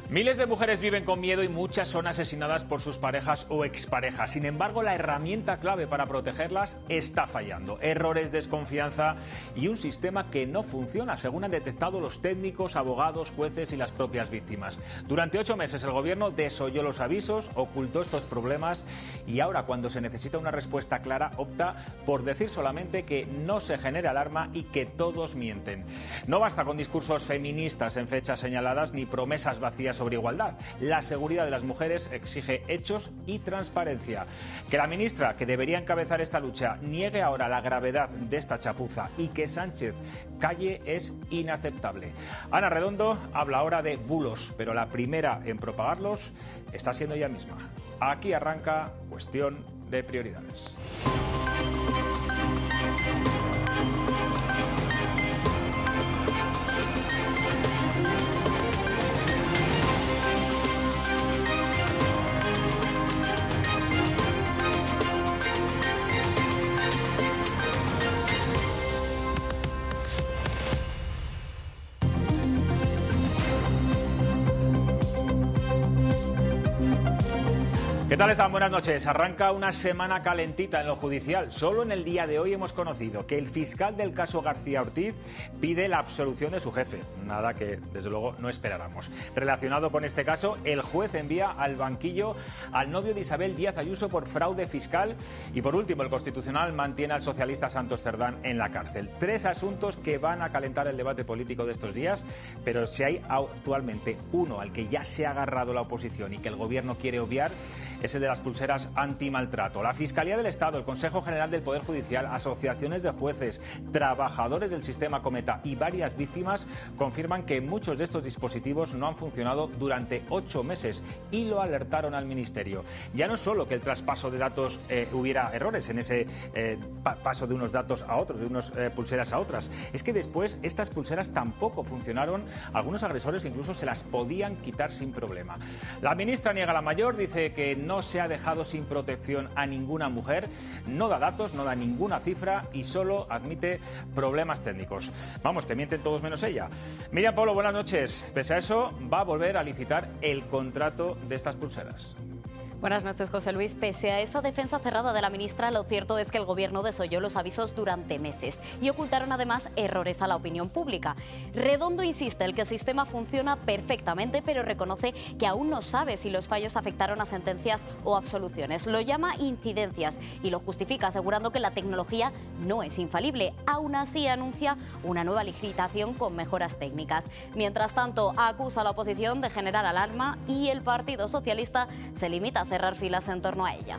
Miles de mujeres viven con miedo y muchas son asesinadas por sus parejas o exparejas. Sin embargo, la herramienta clave para protegerlas está fallando. Errores, desconfianza y un sistema que no funciona, según han detectado los técnicos, abogados, jueces y las propias víctimas. Durante 8 meses el gobierno desoyó los avisos, ocultó estos problemas y ahora, cuando se necesita una respuesta clara, opta por decir solamente que no se genere alarma y que todos mienten. No basta con discursos feministas en fechas señaladas ni promesas vacías sobre igualdad. La seguridad de las mujeres exige hechos y transparencia. Que la ministra, que debería encabezar esta lucha, niegue ahora la gravedad de esta chapuza y que Sánchez calle es inaceptable. Ana Redondo habla ahora de bulos, pero la primera en propagarlos está siendo ella misma. Aquí arranca Cuestión de Prioridades. ¿Qué tal están? Buenas noches. Arranca una semana calentita en lo judicial. Solo en el día de hoy hemos conocido que el fiscal del caso García Ortiz pide la absolución de su jefe. Nada que, desde luego, no esperáramos. Relacionado con este caso, el juez envía al banquillo al novio de Isabel Díaz Ayuso por fraude fiscal. Y por último, el Constitucional mantiene al socialista Santos Cerdán en la cárcel. 3 asuntos que van a calentar el debate político de estos días, pero si hay actualmente uno al que ya se ha agarrado la oposición y que el gobierno quiere obviar, es el de las pulseras antimaltrato. La Fiscalía del Estado, el Consejo General del Poder Judicial, asociaciones de jueces, trabajadores del sistema Cometa y varias víctimas confirman que muchos de estos dispositivos no han funcionado durante 8 meses y lo alertaron al Ministerio. Ya no solo que el traspaso de datos hubiera errores en ese paso de unos datos a otros, de unas pulseras a otras, es que después estas pulseras tampoco funcionaron. Algunos agresores incluso se las podían quitar sin problema. La ministra niega la mayor, dice que no se ha dejado sin protección a ninguna mujer, no da datos, no da ninguna cifra y solo admite problemas técnicos. Vamos, que mienten todos menos ella. Miriam Polo, buenas noches. Pese a eso, va a volver a licitar el contrato de estas pulseras. Buenas noches, José Luis. Pese a esa defensa cerrada de la ministra, lo cierto es que el gobierno desoyó los avisos durante meses y ocultaron además errores a la opinión pública. Redondo insiste en que el sistema funciona perfectamente, pero reconoce que aún no sabe si los fallos afectaron a sentencias o absoluciones. Lo llama incidencias y lo justifica asegurando que la tecnología no es infalible. Aún así anuncia una nueva licitación con mejoras técnicas. Mientras tanto, acusa a la oposición de generar alarma y el Partido Socialista se limita a cerrar filas en torno a ella.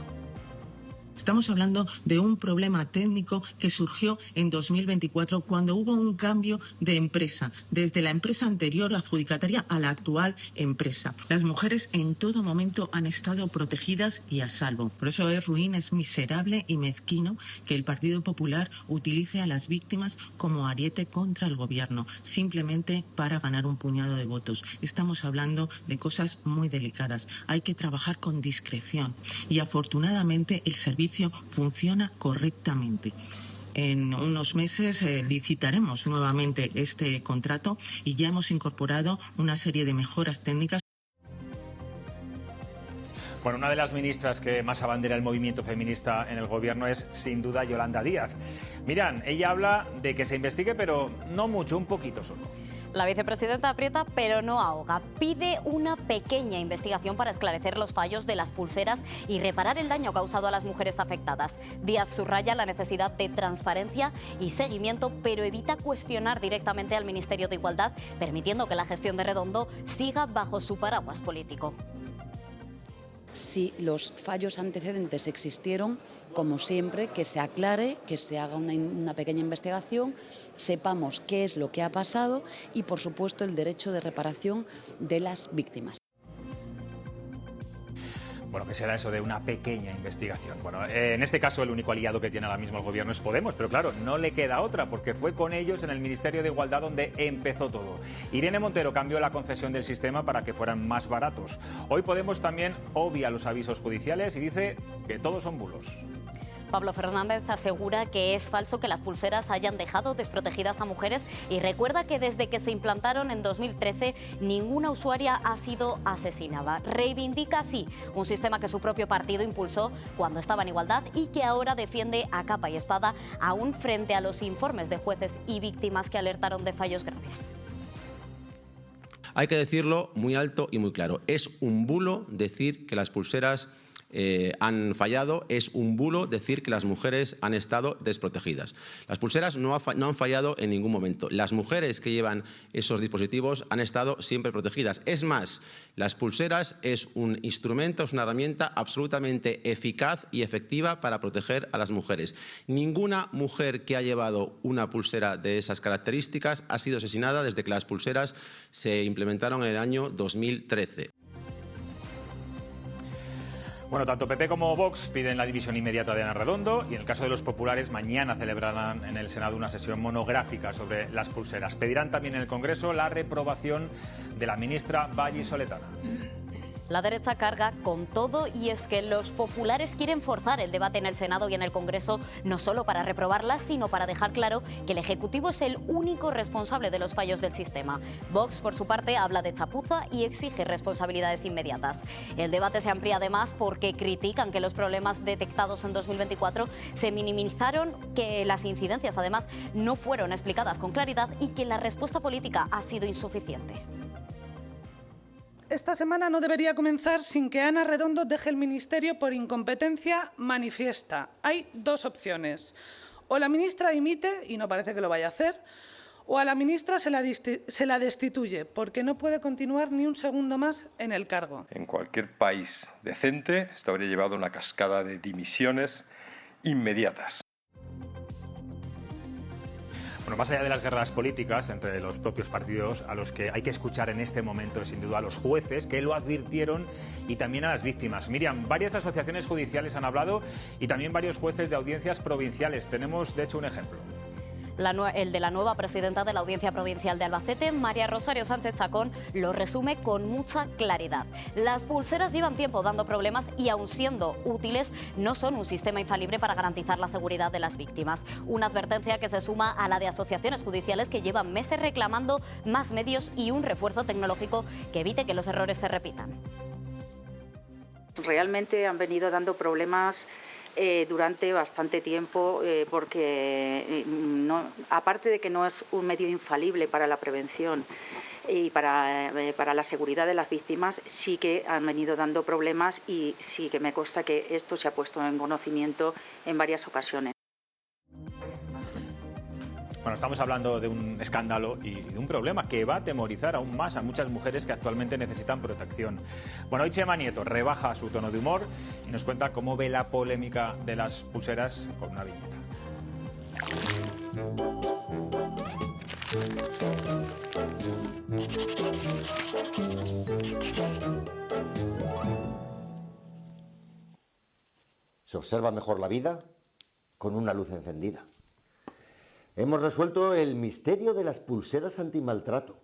Estamos hablando de un problema técnico que surgió en 2024 cuando hubo un cambio de empresa, desde la empresa anterior adjudicataria a la actual empresa. Las mujeres en todo momento han estado protegidas y a salvo. Por eso es ruin, es miserable y mezquino que el Partido Popular utilice a las víctimas como ariete contra el gobierno, simplemente para ganar un puñado de votos. Estamos hablando de cosas muy delicadas. Hay que trabajar con discreción y afortunadamente el servicio funciona correctamente. En unos meses licitaremos nuevamente este contrato y ya hemos incorporado una serie de mejoras técnicas. Bueno, una de las ministras que más abandera el movimiento feminista en el gobierno es, sin duda, Yolanda Díaz. Mirad, ella habla de que se investigue, pero no mucho, un poquito solo. La vicepresidenta aprieta, pero no ahoga. Pide una pequeña investigación para esclarecer los fallos de las pulseras y reparar el daño causado a las mujeres afectadas. Díaz subraya la necesidad de transparencia y seguimiento, pero evita cuestionar directamente al Ministerio de Igualdad, permitiendo que la gestión de Redondo siga bajo su paraguas político. Si los fallos antecedentes existieron, como siempre, que se aclare, que se haga una pequeña investigación, sepamos qué es lo que ha pasado y, por supuesto, el derecho de reparación de las víctimas. Bueno, ¿qué será eso de una pequeña investigación? Bueno, en este caso el único aliado que tiene ahora mismo el gobierno es Podemos, pero claro, no le queda otra, porque fue con ellos en el Ministerio de Igualdad donde empezó todo. Irene Montero cambió la concesión del sistema para que fueran más baratos. Hoy Podemos también obvia los avisos judiciales y dice que todos son bulos. Pablo Fernández asegura que es falso que las pulseras hayan dejado desprotegidas a mujeres y recuerda que desde que se implantaron en 2013 ninguna usuaria ha sido asesinada. Reivindica así un sistema que su propio partido impulsó cuando estaba en igualdad y que ahora defiende a capa y espada, aún frente a los informes de jueces y víctimas que alertaron de fallos graves. Hay que decirlo muy alto y muy claro. Es un bulo decir que las pulseras han fallado, es un bulo decir que las mujeres han estado desprotegidas. Las pulseras no han fallado en ningún momento. Las mujeres que llevan esos dispositivos han estado siempre protegidas. Es más, las pulseras es un instrumento, es una herramienta absolutamente eficaz y efectiva para proteger a las mujeres. Ninguna mujer que ha llevado una pulsera de esas características ha sido asesinada desde que las pulseras se implementaron en el año 2013. Bueno, tanto PP como Vox piden la dimisión inmediata de Ana Redondo y en el caso de los populares mañana celebrarán en el Senado una sesión monográfica sobre las pulseras. Pedirán también en el Congreso la reprobación de la ministra Vallisoletana. La derecha carga con todo y es que los populares quieren forzar el debate en el Senado y en el Congreso no solo para reprobarla, sino para dejar claro que el Ejecutivo es el único responsable de los fallos del sistema. Vox, por su parte, habla de chapuza y exige responsabilidades inmediatas. El debate se amplía además porque critican que los problemas detectados en 2024 se minimizaron, que las incidencias además no fueron explicadas con claridad y que la respuesta política ha sido insuficiente. Esta semana no debería comenzar sin que Ana Redondo deje el ministerio por incompetencia manifiesta. Hay dos opciones. O la ministra dimite, y no parece que lo vaya a hacer, o a la ministra se la destituye, porque no puede continuar ni un segundo más en el cargo. En cualquier país decente, esto habría llevado a una cascada de dimisiones inmediatas. Bueno, más allá de las guerras políticas entre los propios partidos, a los que hay que escuchar en este momento, sin duda, a los jueces que lo advirtieron y también a las víctimas. Miriam, varias asociaciones judiciales han hablado y también varios jueces de audiencias provinciales. Tenemos, de hecho, un ejemplo. El de la nueva presidenta de la Audiencia Provincial de Albacete, María Rosario Sánchez Chacón, lo resume con mucha claridad. Las pulseras llevan tiempo dando problemas y, aun siendo útiles, no son un sistema infalible para garantizar la seguridad de las víctimas. Una advertencia que se suma a la de asociaciones judiciales que llevan meses reclamando más medios y un refuerzo tecnológico que evite que los errores se repitan. Realmente han venido dando problemas durante bastante tiempo porque aparte de que no es un medio infalible para la prevención y para la seguridad de las víctimas, sí que han venido dando problemas y sí que me consta que esto se ha puesto en conocimiento en varias ocasiones. Bueno, estamos hablando de un escándalo y de un problema que va a atemorizar aún más a muchas mujeres que actualmente necesitan protección. Bueno, hoy Chema Nieto rebaja su tono de humor y nos cuenta cómo ve la polémica de las pulseras con una viñeta. Se observa mejor la vida con una luz encendida. Hemos resuelto el misterio de las pulseras antimaltrato.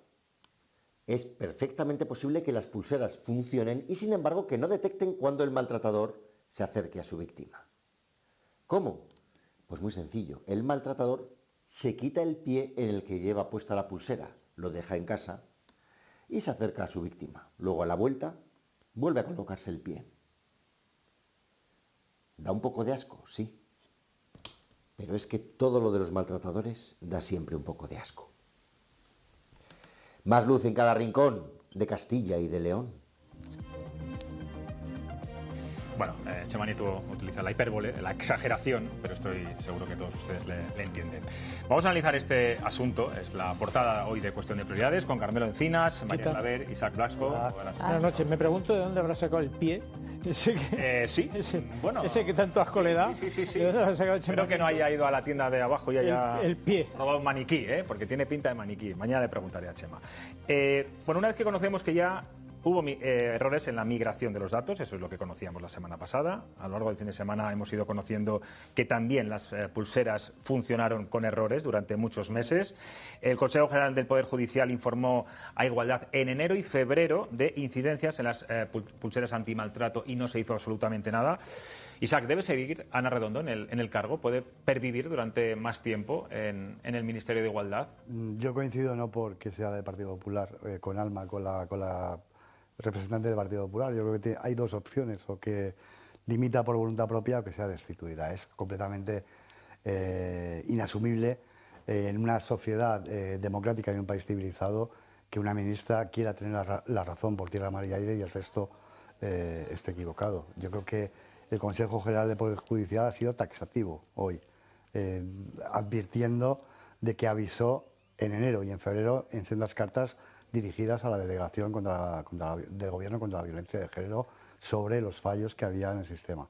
Es perfectamente posible que las pulseras funcionen y, sin embargo, que no detecten cuando el maltratador se acerque a su víctima. ¿Cómo? Pues muy sencillo. El maltratador se quita el pie en el que lleva puesta la pulsera, lo deja en casa y se acerca a su víctima. Luego, a la vuelta, vuelve a colocarse el pie. Da un poco de asco, sí. Pero es que todo lo de los maltratadores da siempre un poco de asco. Más luz en cada rincón de Castilla y de León. Bueno, Chema Nieto utiliza la hipérbole, la exageración, pero estoy seguro que todos ustedes le entienden. Vamos a analizar este asunto. Es la portada hoy de Cuestión de Prioridades con Carmelo Encinas, María Claver, Isaac Blasco. Buenas noches. Me pregunto de dónde habrá sacado el pie. Ese que, sí, bueno. Ese que tanto asco le da. Sí. ¿De dónde habrá sacado el Espero que no haya ido a la tienda de abajo y haya el pie. robado un maniquí, porque tiene pinta de maniquí. Mañana le preguntaré a Chema. Bueno, una vez que conocemos que ya hubo errores en la migración de los datos, eso es lo que conocíamos la semana pasada. A lo largo del fin de semana hemos ido conociendo que también las pulseras funcionaron con errores durante muchos meses. El Consejo General del Poder Judicial informó a Igualdad en enero y febrero de incidencias en las pulseras antimaltrato y no se hizo absolutamente nada. Isaac, ¿debe seguir Ana Redondo en el cargo? ¿Puede pervivir durante más tiempo en el Ministerio de Igualdad? Yo coincido no porque sea del Partido Popular, con Alma, con la representante del Partido Popular. Yo creo que hay dos opciones, o que dimita por voluntad propia o que sea destituida. Es completamente inasumible en una sociedad democrática y en un país civilizado que una ministra quiera tener la razón por tierra, mar y aire y el resto esté equivocado. Yo creo que el Consejo General del Poder Judicial ha sido taxativo hoy, advirtiendo de que avisó en enero y en febrero en sendas cartas dirigidas a la delegación del Gobierno contra la violencia de género sobre los fallos que había en el sistema.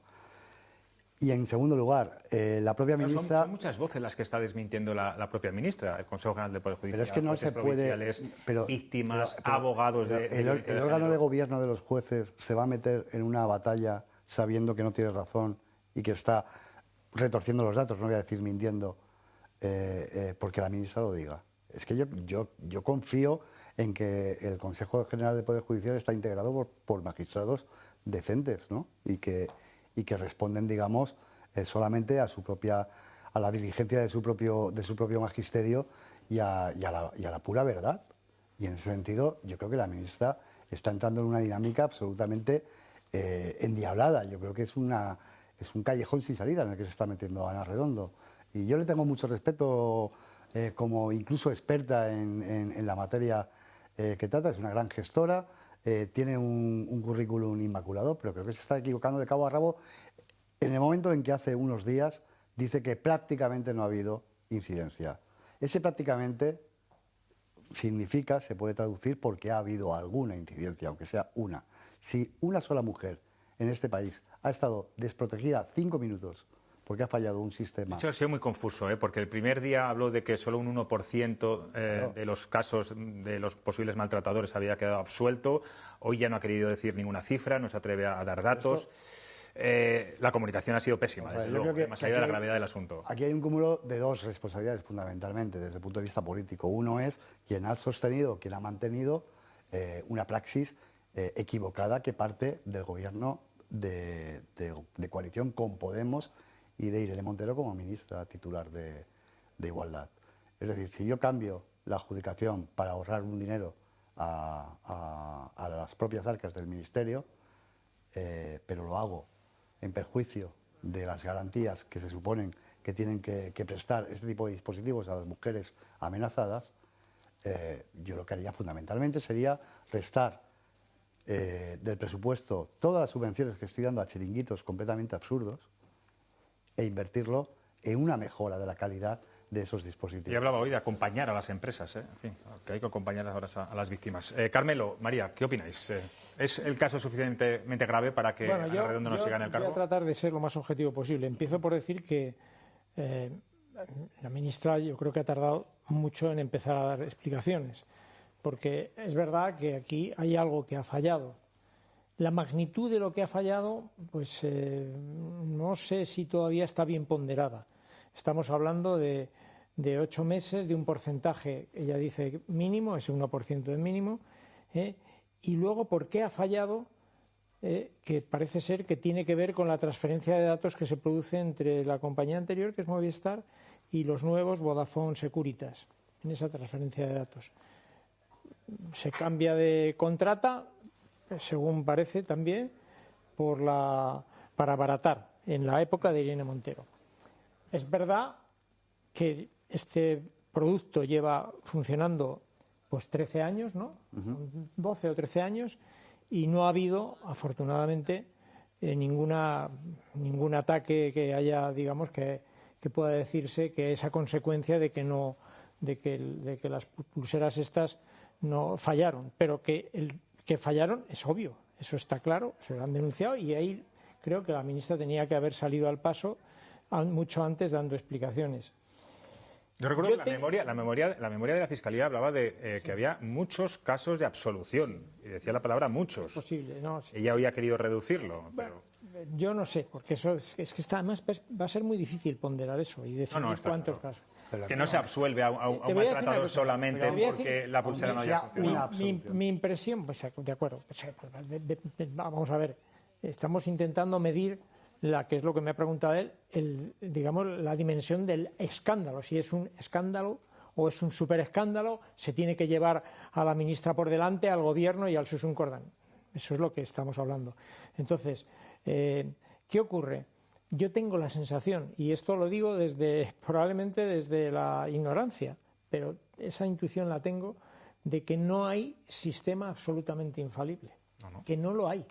Y en segundo lugar, la propia ministra... Son muchas voces las que está desmintiendo la propia ministra, el Consejo General del Poder Judicial. Pero es que no se puede... víctimas, abogados de... El órgano de gobierno de los jueces se va a meter en una batalla sabiendo que no tiene razón y que está retorciendo los datos, no voy a decir mintiendo, porque la ministra lo diga. Es que yo confío en que el Consejo General del Poder Judicial está integrado por magistrados decentes, ¿no? y que responden, digamos, solamente a la diligencia de su propio magisterio y a la pura verdad. Y en ese sentido, yo creo que la ministra está entrando en una dinámica absolutamente endiablada. Yo creo que es un callejón sin salida en el que se está metiendo Ana Redondo. Y yo le tengo mucho respeto como incluso experta en la materia que trata. Es una gran gestora, tiene un currículum inmaculado, pero creo que se está equivocando de cabo a rabo en el momento en que hace unos días dice que prácticamente no ha habido incidencia. Ese prácticamente significa, se puede traducir, porque ha habido alguna incidencia, aunque sea una. Si una sola mujer en este país ha estado desprotegida 5 minutos porque ha fallado un sistema... Eso ha sido muy confuso, porque el primer día habló de que solo un 1% de los casos de los posibles maltratadores había quedado absuelto. Hoy ya no ha querido decir ninguna cifra, no se atreve a dar datos. La comunicación ha sido pésima, desde luego, más allá de la gravedad del asunto. Aquí hay un cúmulo de dos responsabilidades fundamentalmente desde el punto de vista político. Uno es quien ha sostenido, quien ha mantenido una praxis equivocada que parte del gobierno de coalición con Podemos y de Irene Montero como ministra titular de Igualdad. Es decir, si yo cambio la adjudicación para ahorrar un dinero a las propias arcas del Ministerio, pero lo hago en perjuicio de las garantías que se suponen que tienen que prestar este tipo de dispositivos a las mujeres amenazadas, yo lo que haría fundamentalmente sería restar del presupuesto todas las subvenciones que estoy dando a chiringuitos completamente absurdos e invertirlo en una mejora de la calidad de esos dispositivos. Y hablaba hoy de acompañar a las empresas, en fin, que hay que acompañar ahora a las víctimas. Carmelo, María, ¿qué opináis? ¿Es el caso suficientemente grave para que Ana Redondo no siga en el cargo? Voy a tratar de ser lo más objetivo posible. Empiezo por decir que la ministra yo creo que ha tardado mucho en empezar a dar explicaciones, porque es verdad que aquí hay algo que ha fallado. La magnitud de lo que ha fallado, pues no sé si todavía está bien ponderada. Estamos hablando de 8 meses, de un porcentaje, ella dice mínimo, ese 1% es mínimo, y luego por qué ha fallado, que parece ser que tiene que ver con la transferencia de datos que se produce entre la compañía anterior, que es Movistar, y los nuevos Vodafone Securitas, en esa transferencia de datos. Se cambia de contrata, según parece también, para abaratar, en la época de Irene Montero. Es verdad que este producto lleva funcionando pues 13 años, ¿no? 12 o 13 años, y no ha habido, afortunadamente, ningún ataque que haya, digamos, que pueda decirse que es a consecuencia de que las pulseras estas no fallaron, pero que fallaron es obvio, eso está claro, se lo han denunciado, y ahí creo que la ministra tenía que haber salido al paso mucho antes dando explicaciones. Yo recuerdo que la memoria de la Fiscalía hablaba de que había muchos casos de absolución, y decía la palabra muchos. Es posible, ¿no? Sí. Ella había querido reducirlo. Bueno, yo no sé, porque eso es que además va a ser muy difícil ponderar eso y definir cuántos casos. Es que no se absuelve a un maltratador solamente porque la pulsera no haya funcionado. Mi impresión, pues de acuerdo, vamos a ver, estamos intentando medir que es lo que me ha preguntado él, digamos, la dimensión del escándalo, si es un escándalo o es un superescándalo, se tiene que llevar a la ministra por delante, al gobierno y al Susun Cordán. Eso es lo que estamos hablando. Entonces, ¿qué ocurre? Yo tengo la sensación, y esto lo digo probablemente desde la ignorancia, pero esa intuición la tengo, de que no hay sistema absolutamente infalible, que no lo hay.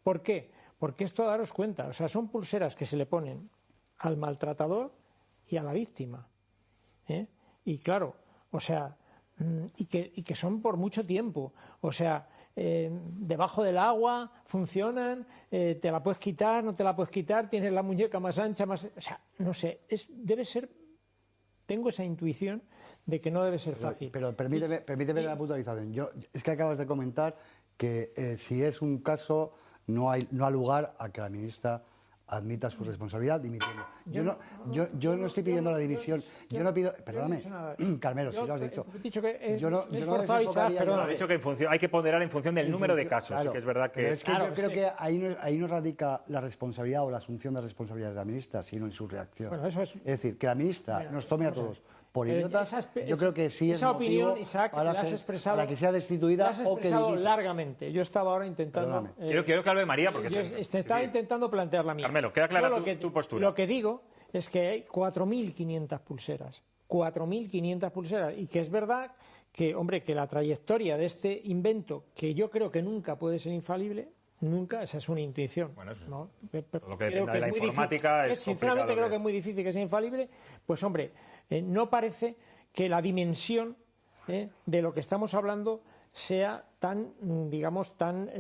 ¿Por qué? Porque esto, daros cuenta, o sea, son pulseras que se le ponen al maltratador y a la víctima, ¿eh? Y claro, o sea, y que son por mucho tiempo, o sea, debajo del agua funcionan, te la puedes quitar, no te la puedes quitar, tienes la muñeca más ancha, más, o sea, no sé, debe ser, tengo esa intuición de que no debe ser fácil. Pero permíteme la puntualización. Es que acabas de comentar que si es un caso no ha lugar a que la ministra admita su responsabilidad dimitiendo. Yo no estoy pidiendo la dimisión. Yo no pido... Perdóname, Carmelo, si lo has dicho. He dicho que yo no ha dicho que hay que ponderar en función del número de casos. Claro, que es verdad que... yo creo que ahí no radica la responsabilidad o la asunción de responsabilidad de la ministra, sino en su reacción. Bueno, eso es decir, que la ministra nos tome a todos por idiotas, yo creo que sí es esa motivo opinión, Isaac, para que sea destituida o que dimita. Largamente. Yo estaba ahora intentando... Quiero que hable María porque... Estaba intentando plantear la mía. Carmelo, queda clara tu postura. Lo que digo es que hay 4.500 pulseras. 4.500 pulseras. Y que es verdad que, hombre, que la trayectoria de este invento, que yo creo que nunca puede ser infalible, nunca, esa es una intuición. Bueno, eso ¿no? lo que depende de la informática es sinceramente creo que es muy difícil que sea infalible. Pues hombre, no parece que la dimensión de lo que estamos hablando sea tan, digamos, tan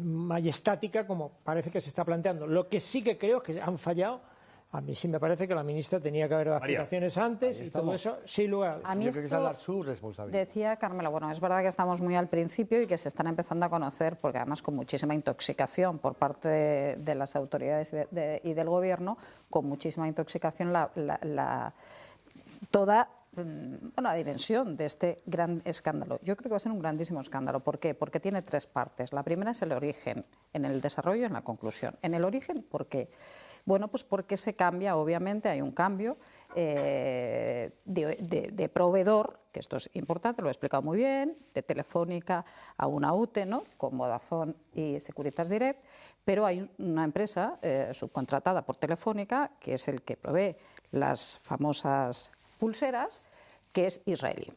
majestática como parece que se está planteando. Lo que sí que creo es que han fallado. A mí sí me parece que la ministra tenía que haber dado explicaciones antes y todo eso, sin lugar. A mí yo creo que es dar su responsabilidad. Decía Carmelo, bueno, es verdad que estamos muy al principio y que se están empezando a conocer, porque además con muchísima intoxicación por parte de las autoridades y del gobierno, con muchísima intoxicación toda la dimensión de este gran escándalo. Yo creo que va a ser un grandísimo escándalo. ¿Por qué? Porque tiene tres partes. La primera es el origen, en el desarrollo y en la conclusión. En el origen, ¿por qué? Bueno, pues porque se cambia, obviamente, hay un cambio de proveedor, que esto es importante, lo he explicado muy bien, de Telefónica a una UTE, ¿no?, con Vodafone y Securitas Direct, pero hay una empresa subcontratada por Telefónica, que es el que provee las famosas pulseras, que es israelí.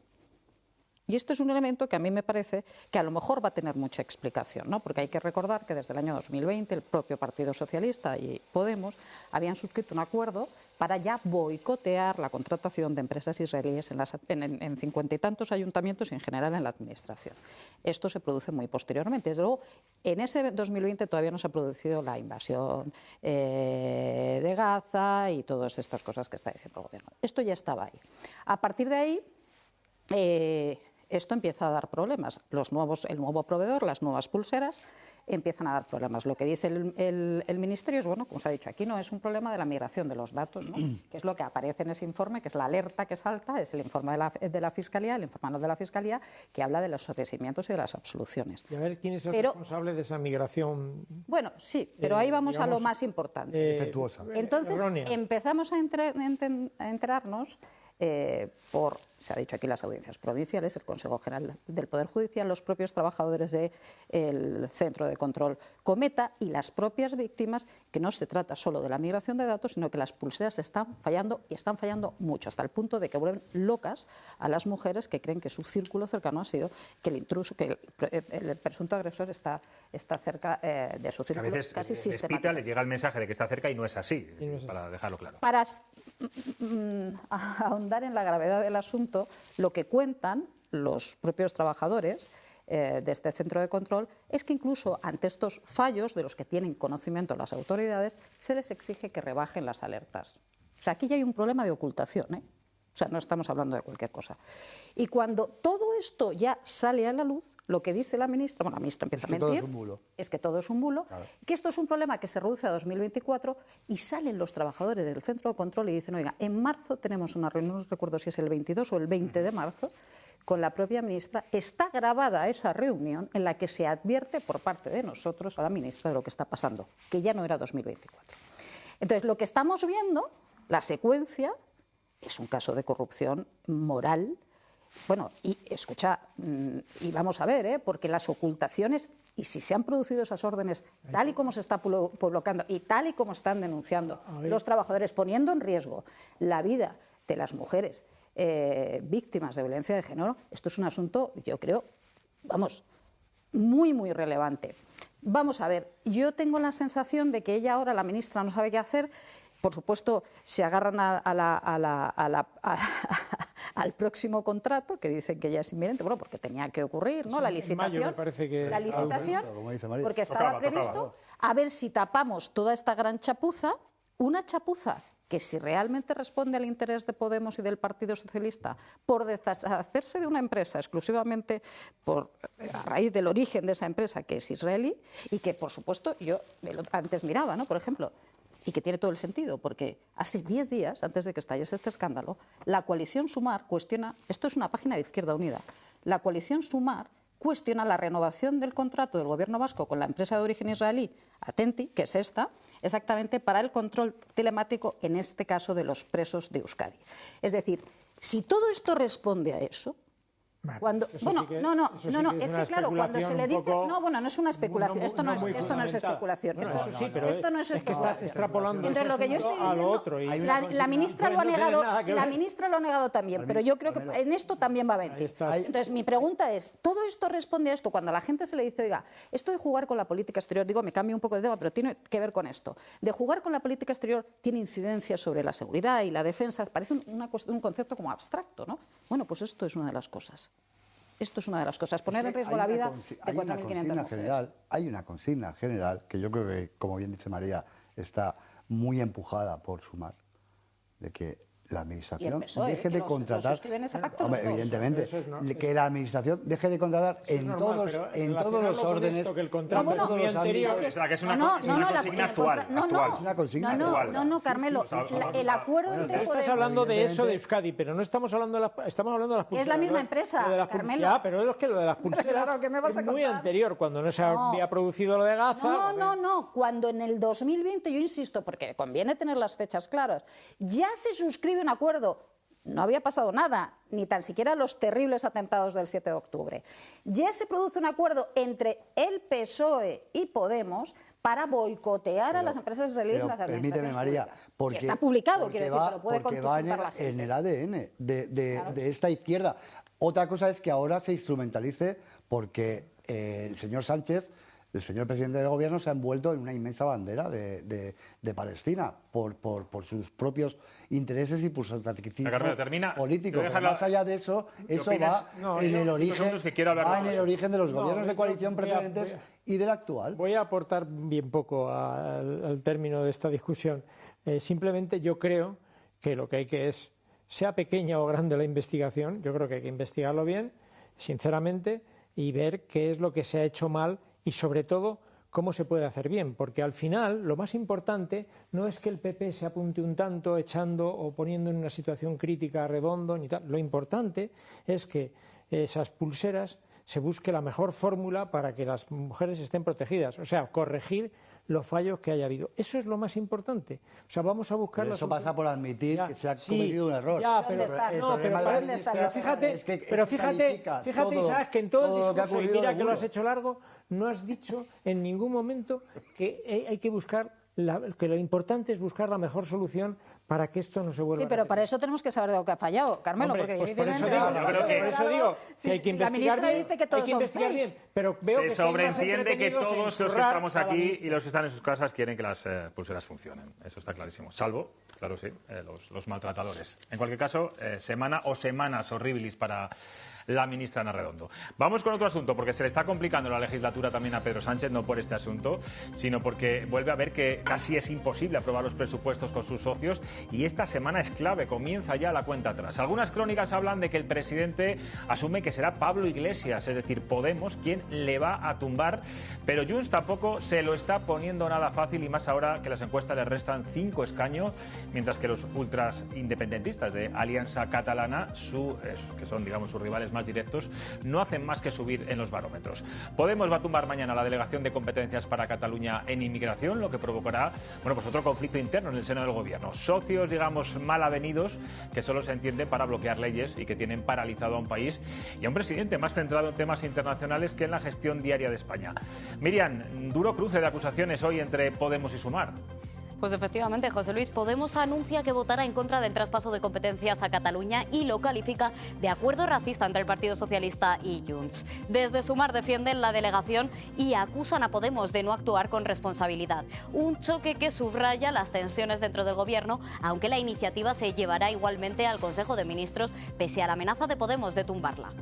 Y esto es un elemento que a mí me parece que a lo mejor va a tener mucha explicación, ¿no? Porque hay que recordar que desde el año 2020 el propio Partido Socialista y Podemos habían suscrito un acuerdo para ya boicotear la contratación de empresas israelíes en 50 y tantos ayuntamientos y en general en la administración. Esto se produce muy posteriormente. Desde luego, en ese 2020 todavía no se ha producido la invasión de Gaza y todas estas cosas que está diciendo el gobierno. Esto ya estaba ahí. A partir de ahí, esto empieza a dar problemas. El nuevo proveedor, las nuevas pulseras, empiezan a dar problemas. Lo que dice el Ministerio es, bueno, como se ha dicho aquí, no es un problema de la migración de los datos, ¿no?, que es lo que aparece en ese informe, que es la alerta que salta, es el informe de la Fiscalía, el informe anual de la Fiscalía, que habla de los sobreseimientos y de las absoluciones. Y a ver, ¿quién es el responsable de esa migración? Bueno, sí, pero ahí vamos a lo más importante. Defectuosa. Entonces, empezamos a enterarnos se ha dicho aquí, las audiencias provinciales, el Consejo General del Poder Judicial, los propios trabajadores del Centro de Control Cometa y las propias víctimas, que no se trata solo de la migración de datos, sino que las pulseras están fallando y están fallando mucho, hasta el punto de que vuelven locas a las mujeres que creen que su círculo cercano ha sido que el intruso, que el presunto agresor está cerca de su círculo. A veces casi despita, les llega el mensaje de que está cerca y no es así, para dejarlo claro. Para ahondar en la gravedad del asunto, lo que cuentan los propios trabajadores de este centro de control es que incluso ante estos fallos de los que tienen conocimiento las autoridades, se les exige que rebajen las alertas. O sea, aquí ya hay un problema de ocultación, ¿eh? O sea, no estamos hablando de cualquier cosa. Y cuando todo esto ya sale a la luz, lo que dice la ministra, bueno, la ministra empieza a mentir, es que todo es un bulo, claro, que esto es un problema que se reduce a 2024 y salen los trabajadores del centro de control y dicen, oiga, en marzo tenemos una reunión, no recuerdo si es el 22 o el 20 de marzo, con la propia ministra, está grabada esa reunión en la que se advierte por parte de nosotros a la ministra de lo que está pasando, que ya no era 2024. Entonces, lo que estamos viendo, la secuencia, es un caso de corrupción moral. Bueno, y escucha, y vamos a ver, porque las ocultaciones, y si se han producido esas órdenes tal y como se está colocando y tal y como están denunciando los trabajadores, poniendo en riesgo la vida de las mujeres víctimas de violencia de género, esto es un asunto, yo creo, vamos, muy, muy relevante. Vamos a ver, yo tengo la sensación de que ella ahora, la ministra, no sabe qué hacer. Por supuesto, se agarran al próximo contrato, que dicen que ya es inminente, bueno, porque tenía que ocurrir, ¿no? La licitación, en mayo me parece que la licitación, porque estaba previsto, a ver si tapamos toda esta gran chapuza, una chapuza que si realmente responde al interés de Podemos y del Partido Socialista por deshacerse de una empresa exclusivamente a raíz del origen de esa empresa, que es israelí, y que, por supuesto, yo antes miraba, ¿no? Por ejemplo, y que tiene todo el sentido, porque hace 10 días, antes de que estallase este escándalo, la coalición Sumar cuestiona, esto es una página de Izquierda Unida, la coalición Sumar cuestiona la renovación del contrato del Gobierno vasco con la empresa de origen israelí, Atenti, que es esta, exactamente para el control telemático, en este caso de los presos de Euskadi. Es decir, si todo esto responde a eso, cuando, bueno, sí que, no, es que claro, cuando se le dice, no, bueno, no es una especulación, no, esto no es especulación, bueno, esto, eso sí, pero esto no es que estás extrapolando. Entonces, lo que yo estoy diciendo, otro y la ministra lo ha negado, la ministra lo ha negado también, pero yo creo que en esto también va a venir. Entonces, mi pregunta es, ¿todo esto responde a esto? Cuando a la gente se le dice, oiga, esto de jugar con la política exterior, digo, me cambio un poco de tema, pero tiene que ver con esto, de jugar con la política exterior tiene incidencia sobre la seguridad y la defensa, parece un concepto como abstracto, ¿no? Bueno, pues esto es una de las cosas. Esto es una de las cosas, poner en riesgo la vida de 4.500 mujeres. Hay una consigna general que yo creo que, como bien dice María, está muy empujada por Sumar, de que la Administración deje de contratar, hombre, evidentemente, que la Administración deje de contratar en todos los órdenes. Que el contrato muy anterior. Que es una consigna actual. No, Carmelo, el acuerdo entre Podemos... Estás hablando de eso de Euskadi, pero no estamos hablando de las pulseras. Es la misma empresa, Carmelo. Ya, pero es que lo de las pulseras es muy anterior, cuando no se había producido lo de Gaza. No, cuando en el 2020, yo insisto, porque conviene tener las fechas claras, ya se suscribe un acuerdo, no había pasado nada, ni tan siquiera los terribles atentados del 7 de octubre. Ya se produce un acuerdo entre el PSOE y Podemos para boicotear a las empresas israelíes y las administraciones públicas. Porque está publicado, quiero decir, que lo puede consultar la gente. En el ADN de esta izquierda. Otra cosa es que ahora se instrumentalice porque el señor Sánchez, el señor presidente del gobierno, se ha envuelto en una inmensa bandera de Palestina por sus propios intereses y por su tacticismo político. Pero más allá de eso, va en el origen de los gobiernos de coalición precedentes y del actual. Voy a aportar bien poco al término de esta discusión. Simplemente yo creo que lo que hay que es, sea pequeña o grande la investigación, yo creo que hay que investigarlo bien, sinceramente, y ver qué es lo que se ha hecho mal y, sobre todo, cómo se puede hacer bien. Porque al final lo más importante no es que el PP se apunte un tanto echando o poniendo en una situación crítica a Redondo ni tal. Lo importante es que esas pulseras se busque la mejor fórmula para que las mujeres estén protegidas. O sea, corregir los fallos que haya habido. Eso es lo más importante. O sea, vamos a buscar... Eso pasa por admitir que se ha cometido un error. Pero fíjate, Isaac, que en todo el discurso, y mira que lo has hecho largo, no has dicho en ningún momento que hay que buscar, que lo importante es buscar la mejor solución para que esto no se vuelva a repetir. Pero para eso tenemos que saber de lo que ha fallado, Carmelo. Hombre, porque pues por eso digo que hay que investigar bien. Dice que todos son bien, pero veo se sobreentiende que todos los que estamos aquí y los que están en sus casas quieren que las pulseras funcionen. Eso está clarísimo. Salvo, claro, sí, los maltratadores. En cualquier caso, semanas horribles para la ministra Ana Redondo. Vamos con otro asunto, porque se le está complicando la legislatura también a Pedro Sánchez, no por este asunto, sino porque vuelve a ver que casi es imposible aprobar los presupuestos con sus socios, y esta semana es clave, comienza ya la cuenta atrás. Algunas crónicas hablan de que el presidente asume que será Pablo Iglesias, es decir, Podemos, quien le va a tumbar, pero Junts tampoco se lo está poniendo nada fácil, y más ahora que las encuestas le restan 5 escaños, mientras que los ultras independentistas de Alianza Catalana, que son, digamos, sus rivales más directos no hacen más que subir en los barómetros. Podemos va a tumbar mañana la delegación de competencias para Cataluña en inmigración, lo que provocará otro conflicto interno en el seno del gobierno. Socios, digamos, mal avenidos, que solo se entienden para bloquear leyes y que tienen paralizado a un país y a un presidente más centrado en temas internacionales que en la gestión diaria de España. Miriam, duro cruce de acusaciones hoy entre Podemos y Sumar. Pues efectivamente, José Luis, Podemos anuncia que votará en contra del traspaso de competencias a Cataluña y lo califica de acuerdo racista entre el Partido Socialista y Junts. Desde Sumar defienden la delegación y acusan a Podemos de no actuar con responsabilidad. Un choque que subraya las tensiones dentro del gobierno, aunque la iniciativa se llevará igualmente al Consejo de Ministros, pese a la amenaza de Podemos de tumbarla.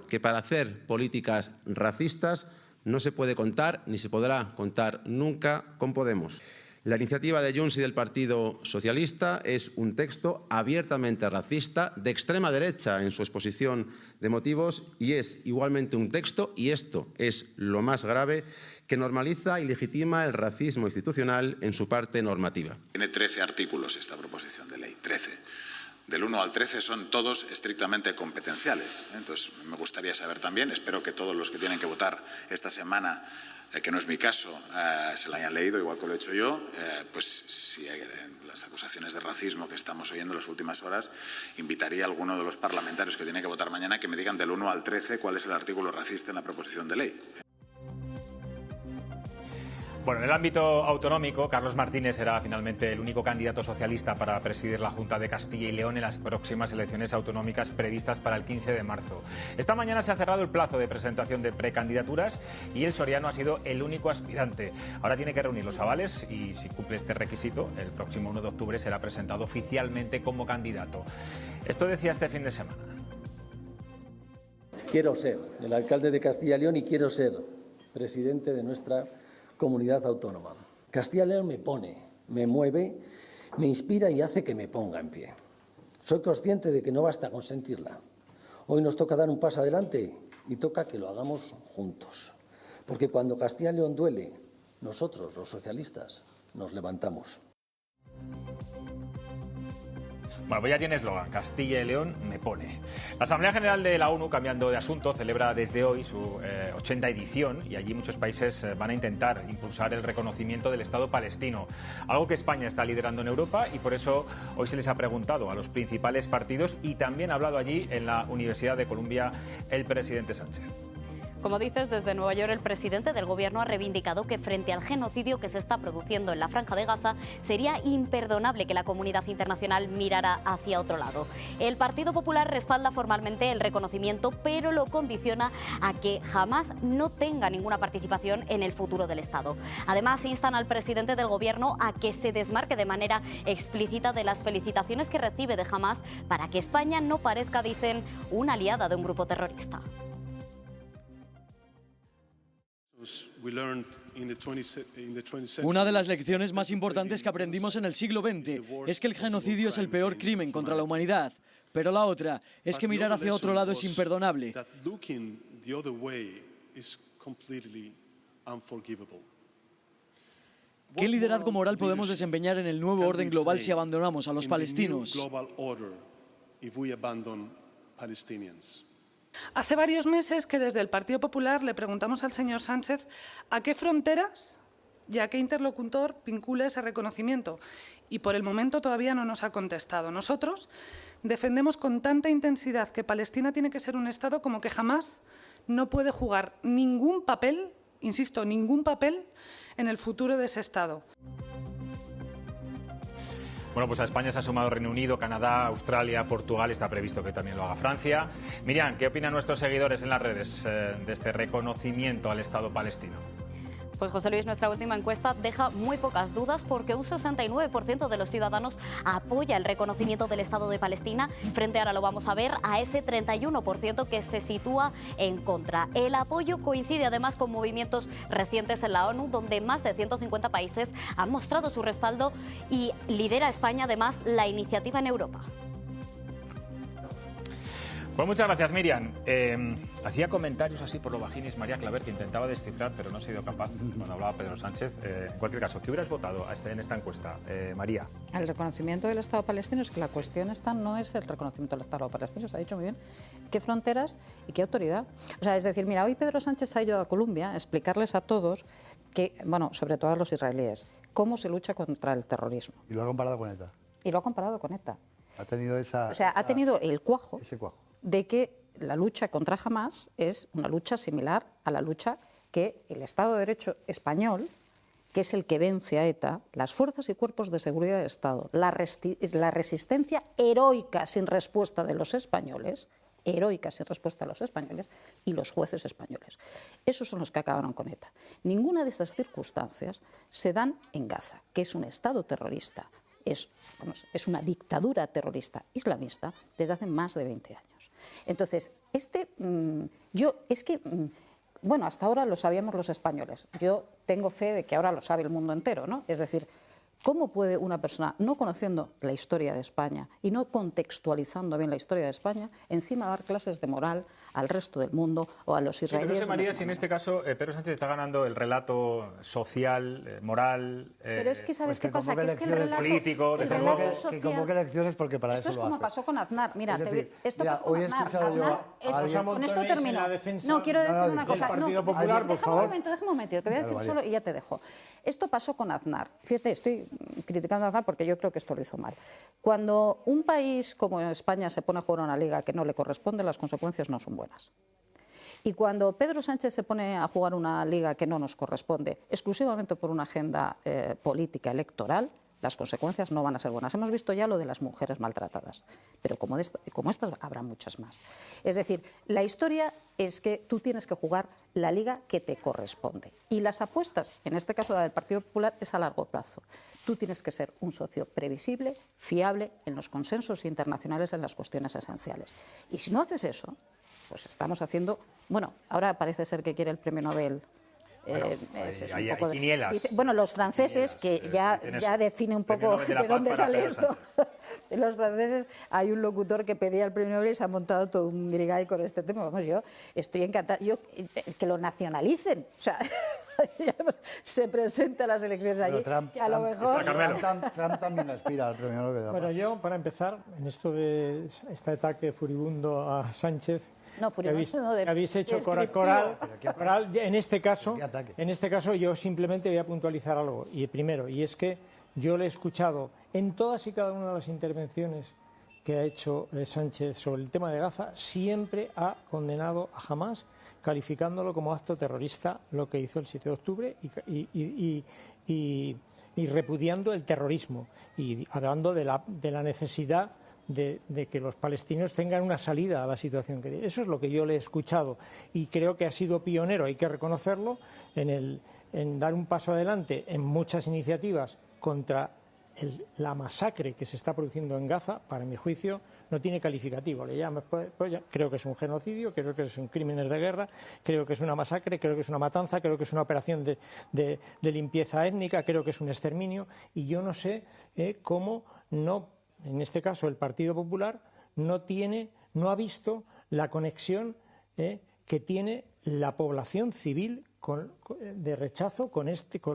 Que para hacer políticas racistas no se puede contar ni se podrá contar nunca con Podemos. La iniciativa de Junts y del Partido Socialista es un texto abiertamente racista, de extrema derecha en su exposición de motivos, y es igualmente un texto, y esto es lo más grave, que normaliza y legitima el racismo institucional en su parte normativa. Tiene 13 artículos esta proposición de ley, 13. Del 1 al 13 son todos estrictamente competenciales. Entonces, me gustaría saber también, espero que todos los que tienen que votar esta semana, que no es mi caso, se la hayan leído, igual que lo he hecho yo, pues si hay las acusaciones de racismo que estamos oyendo en las últimas horas, invitaría a alguno de los parlamentarios que tienen que votar mañana que me digan del 1 al 13 cuál es el artículo racista en la proposición de ley. Bueno, en el ámbito autonómico, Carlos Martínez será finalmente el único candidato socialista para presidir la Junta de Castilla y León en las próximas elecciones autonómicas previstas para el 15 de marzo. Esta mañana se ha cerrado el plazo de presentación de precandidaturas y el soriano ha sido el único aspirante. Ahora tiene que reunir los avales y, si cumple este requisito, el próximo 1 de octubre será presentado oficialmente como candidato. Esto decía este fin de semana. Quiero ser el alcalde de Castilla y León y quiero ser presidente de nuestra comunidad autónoma. Castilla y León me pone, me mueve, me inspira y hace que me ponga en pie. Soy consciente de que no basta con sentirla. Hoy nos toca dar un paso adelante y toca que lo hagamos juntos. Porque cuando Castilla y León duele, nosotros, los socialistas, nos levantamos. Bueno, pues ya tiene eslogan, Castilla y León me pone. La Asamblea General de la ONU, cambiando de asunto, celebra desde hoy su 80ª edición y allí muchos países van a intentar impulsar el reconocimiento del Estado palestino, algo que España está liderando en Europa, y por eso hoy se les ha preguntado a los principales partidos y también ha hablado allí en la Universidad de Columbia el presidente Sánchez. Como dices, desde Nueva York el presidente del gobierno ha reivindicado que frente al genocidio que se está produciendo en la Franja de Gaza sería imperdonable que la comunidad internacional mirara hacia otro lado. El Partido Popular respalda formalmente el reconocimiento, pero lo condiciona a que Hamás no tenga ninguna participación en el futuro del Estado. Además, instan al presidente del gobierno a que se desmarque de manera explícita de las felicitaciones que recibe de Hamás para que España no parezca, dicen, una aliada de un grupo terrorista. Una de las lecciones más importantes que aprendimos en el siglo XX es que el genocidio es el peor crimen contra la humanidad, pero la otra es que mirar hacia otro lado es imperdonable. ¿Qué liderazgo moral podemos desempeñar en el nuevo orden global si abandonamos a los palestinos? Hace varios meses que desde el Partido Popular le preguntamos al señor Sánchez a qué fronteras y a qué interlocutor vincula ese reconocimiento, y por el momento todavía no nos ha contestado. Nosotros defendemos con tanta intensidad que Palestina tiene que ser un Estado como que jamás no puede jugar ningún papel, insisto, ningún papel en el futuro de ese Estado. Bueno, pues a España se ha sumado Reino Unido, Canadá, Australia, Portugal, está previsto que también lo haga Francia. Miriam, ¿qué opinan nuestros seguidores en las redes de este reconocimiento al Estado palestino? Pues José Luis, nuestra última encuesta deja muy pocas dudas porque un 69% de los ciudadanos apoya el reconocimiento del Estado de Palestina, frente, ahora lo vamos a ver, a ese 31% que se sitúa en contra. El apoyo coincide además con movimientos recientes en la ONU, donde más de 150 países han mostrado su respaldo, y lidera España además la iniciativa en Europa. Pues muchas gracias, Miriam. Hacía comentarios así por lo bajinis María Claver, que intentaba descifrar, pero no ha sido capaz cuando hablaba Pedro Sánchez. En cualquier caso, ¿qué hubieras votado en esta encuesta, María? El reconocimiento del Estado palestino, es que la cuestión esta no es el reconocimiento del Estado palestino, se ha dicho muy bien qué fronteras y qué autoridad. O sea, es decir, mira, hoy Pedro Sánchez ha ido a Colombia a explicarles a todos que, bueno, sobre todo a los israelíes, cómo se lucha contra el terrorismo. Y lo ha comparado con ETA. Y lo ha comparado con ETA. Ha tenido esa... O sea, ha tenido el cuajo, ese cuajo de que la lucha contra Hamás es una lucha similar a la lucha que el Estado de Derecho español, que es el que vence a ETA, las fuerzas y cuerpos de seguridad del Estado, la resistencia heroica sin respuesta de los españoles, heroica sin respuesta de los españoles, y los jueces españoles. Esos son los que acabaron con ETA. Ninguna de estas circunstancias se dan en Gaza, que es un Estado terrorista, es una dictadura terrorista islamista desde hace más de 20 años. Entonces, bueno, hasta ahora lo sabíamos los españoles. Yo tengo fe de que ahora lo sabe el mundo entero, ¿no? Es decir, ¿cómo puede una persona, no conociendo la historia de España y no contextualizando bien la historia de España, encima dar clases de moral al resto del mundo o a los israelíes? Sí, no sé, María, si en este caso Pedro Sánchez está ganando el relato social, moral... pero es que, ¿sabes qué pasa? Que es que el relato político, que convoque elecciones porque para esto eso lo es como hace. pasó con Aznar. Mira, esto pasó con Aznar. Con esto termino. No, quiero decir una cosa. Partido Popular, por favor. Déjame un momento, te voy a decir solo y ya te dejo. Esto pasó con Aznar. Fíjate, estoy criticando a Aznar porque yo creo que esto lo hizo mal. Cuando un país como España se pone a jugar una liga que no le corresponde, las consecuencias no son buenas. Y cuando Pedro Sánchez se pone a jugar una liga que no nos corresponde, exclusivamente por una agenda política electoral, las consecuencias no van a ser buenas. Hemos visto ya lo de las mujeres maltratadas, pero como estas habrá muchas más. Es decir, la historia es que tú tienes que jugar la liga que te corresponde. Y las apuestas, en este caso la del Partido Popular, es a largo plazo. Tú tienes que ser un socio previsible, fiable en los consensos internacionales en las cuestiones esenciales. Y si no haces eso, pues estamos haciendo... Bueno, ahora parece ser que quiere el premio Nobel. Hay quinielas. Bueno, los franceses, que ya define un poco de dónde sale esto. Los franceses, hay un locutor que pedía el premio Nobel y se ha montado todo un grigay con este tema. Vamos, yo estoy encantada. Que lo nacionalicen. O sea, se presenta a las elecciones allí. Trump, que a lo mejor... Trump también aspira al premio Nobel. Bueno, yo, para empezar, en esto de este ataque furibundo a Sánchez, no, habéis hecho coral. En este caso yo simplemente voy a puntualizar algo. Y primero, y es que yo le he escuchado en todas y cada una de las intervenciones que ha hecho Sánchez sobre el tema de Gaza, siempre ha condenado a Hamás, calificándolo como acto terrorista, lo que hizo el 7 de octubre y repudiando el terrorismo y hablando de la necesidad de que los palestinos tengan una salida a la situación que tienen. Eso es lo que yo le he escuchado y creo que ha sido pionero, hay que reconocerlo, en dar un paso adelante en muchas iniciativas contra la masacre que se está produciendo en Gaza. Para mi juicio no tiene calificativo, creo que es un genocidio, creo que son crímenes de guerra, creo que es una masacre, creo que es una matanza, creo que es una operación de limpieza étnica, creo que es un exterminio y yo no sé cómo no. En este caso, el Partido Popular no ha visto la conexión que tiene la población civil de rechazo con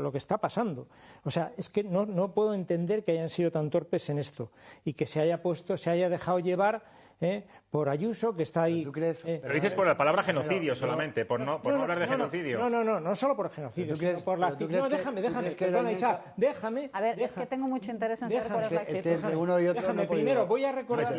lo que está pasando. O sea, es que no puedo entender que hayan sido tan torpes en esto y que se haya dejado llevar por Ayuso, que está ahí... ¿Tú crees? Pero dices por la palabra genocidio solamente, por no hablar de genocidio. No solo por genocidio, sino por la actitud. No, déjame, perdona, Isa, déjame. A ver, es que tengo mucho interés en saber cuál es la actitud. Es que entre uno y otro déjame, primero voy a recordar...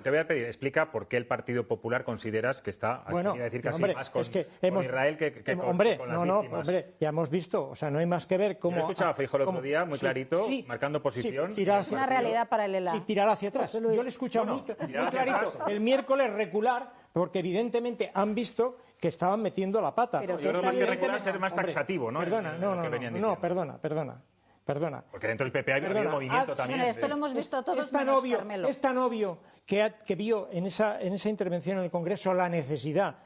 Te voy a pedir, explica por qué el Partido Popular consideras que está, bueno, decir casi hombre, más con Israel que con las víctimas. Hombre, ya hemos visto, o sea, no hay más que ver cómo... Yo he escuchado a Feijóo el otro día, muy clarito, marcando posición. Es una realidad paralela. Sí, tirar hacia atrás. Yo le he escuchado muy clarito. El miércoles recular, porque evidentemente han visto que estaban metiendo la pata. Yo creo más que recular, ser más taxativo, ¿no? Perdona. Porque dentro del PP hay un movimiento también. Bueno, esto lo hemos visto todos. Es tan obvio que vio en esa intervención en el Congreso la necesidad,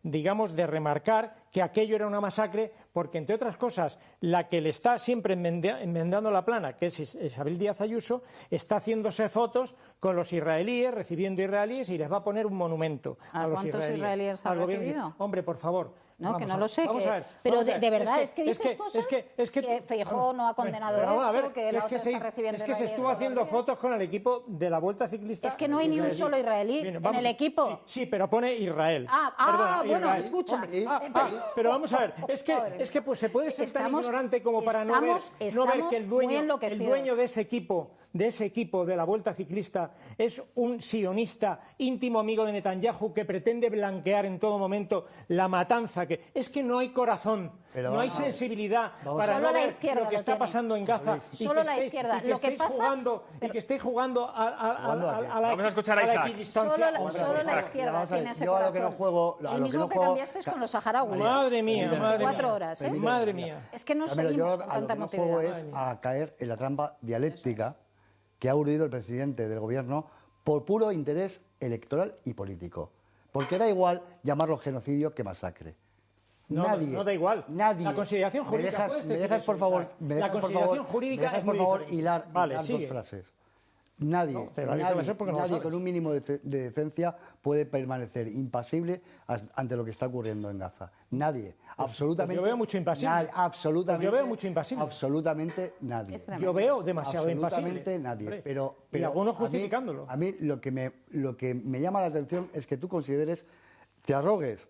digamos, de remarcar que aquello era una masacre porque, entre otras cosas, la que le está siempre enmendando la plana, que es Isabel Díaz Ayuso, está haciéndose fotos con los israelíes, recibiendo israelíes, y les va a poner un monumento a los israelíes. ¿Cuántos israelíes ha recibido? Hombre, por favor. No, vamos que no a lo sé. pero de verdad, es que dices cosas que Feijóo no ha condenado esto, que la otra está recibiendo. Es que se estuvo haciendo fotos con el equipo de la Vuelta Ciclista. Es que no hay ni un solo israelí en el equipo. Sí, pero pone Israel. Bueno, Israel. escucha. Pero vamos a ver, es que pues, se puede ser tan ignorante como para no ver que el dueño de ese equipo de la Vuelta Ciclista es un sionista íntimo amigo de Netanyahu que pretende blanquear en todo momento la matanza. Es que no hay corazón, no hay sensibilidad para no ver lo que está pasando en Gaza. Solo la izquierda. Lo que pasa... Y que estéis jugando a la Vamos a escuchar a Isaac. Solo la izquierda tiene ese corazón. El mismo que cambiaste con los saharauis. Madre mía, 4 horas, ¿eh? Madre mía. Es que no seguimos con tanta emotividad. Es a caer en la trampa dialéctica que ha urdido el presidente del gobierno por puro interés electoral y político. Porque da igual llamarlo genocidio que masacre. Nadie, no da igual. Nadie. La consideración jurídica. Me dejas por favor hilar dos frases. Nadie, nadie con un mínimo de decencia puede permanecer impasible ante lo que está ocurriendo en Gaza. Nadie, absolutamente. Pues yo veo mucho impasible. Absolutamente nadie. Yo veo demasiado impasible. Absolutamente nadie. Pero y algunos justificándolo. A mí lo que me llama la atención es que tú te arrogues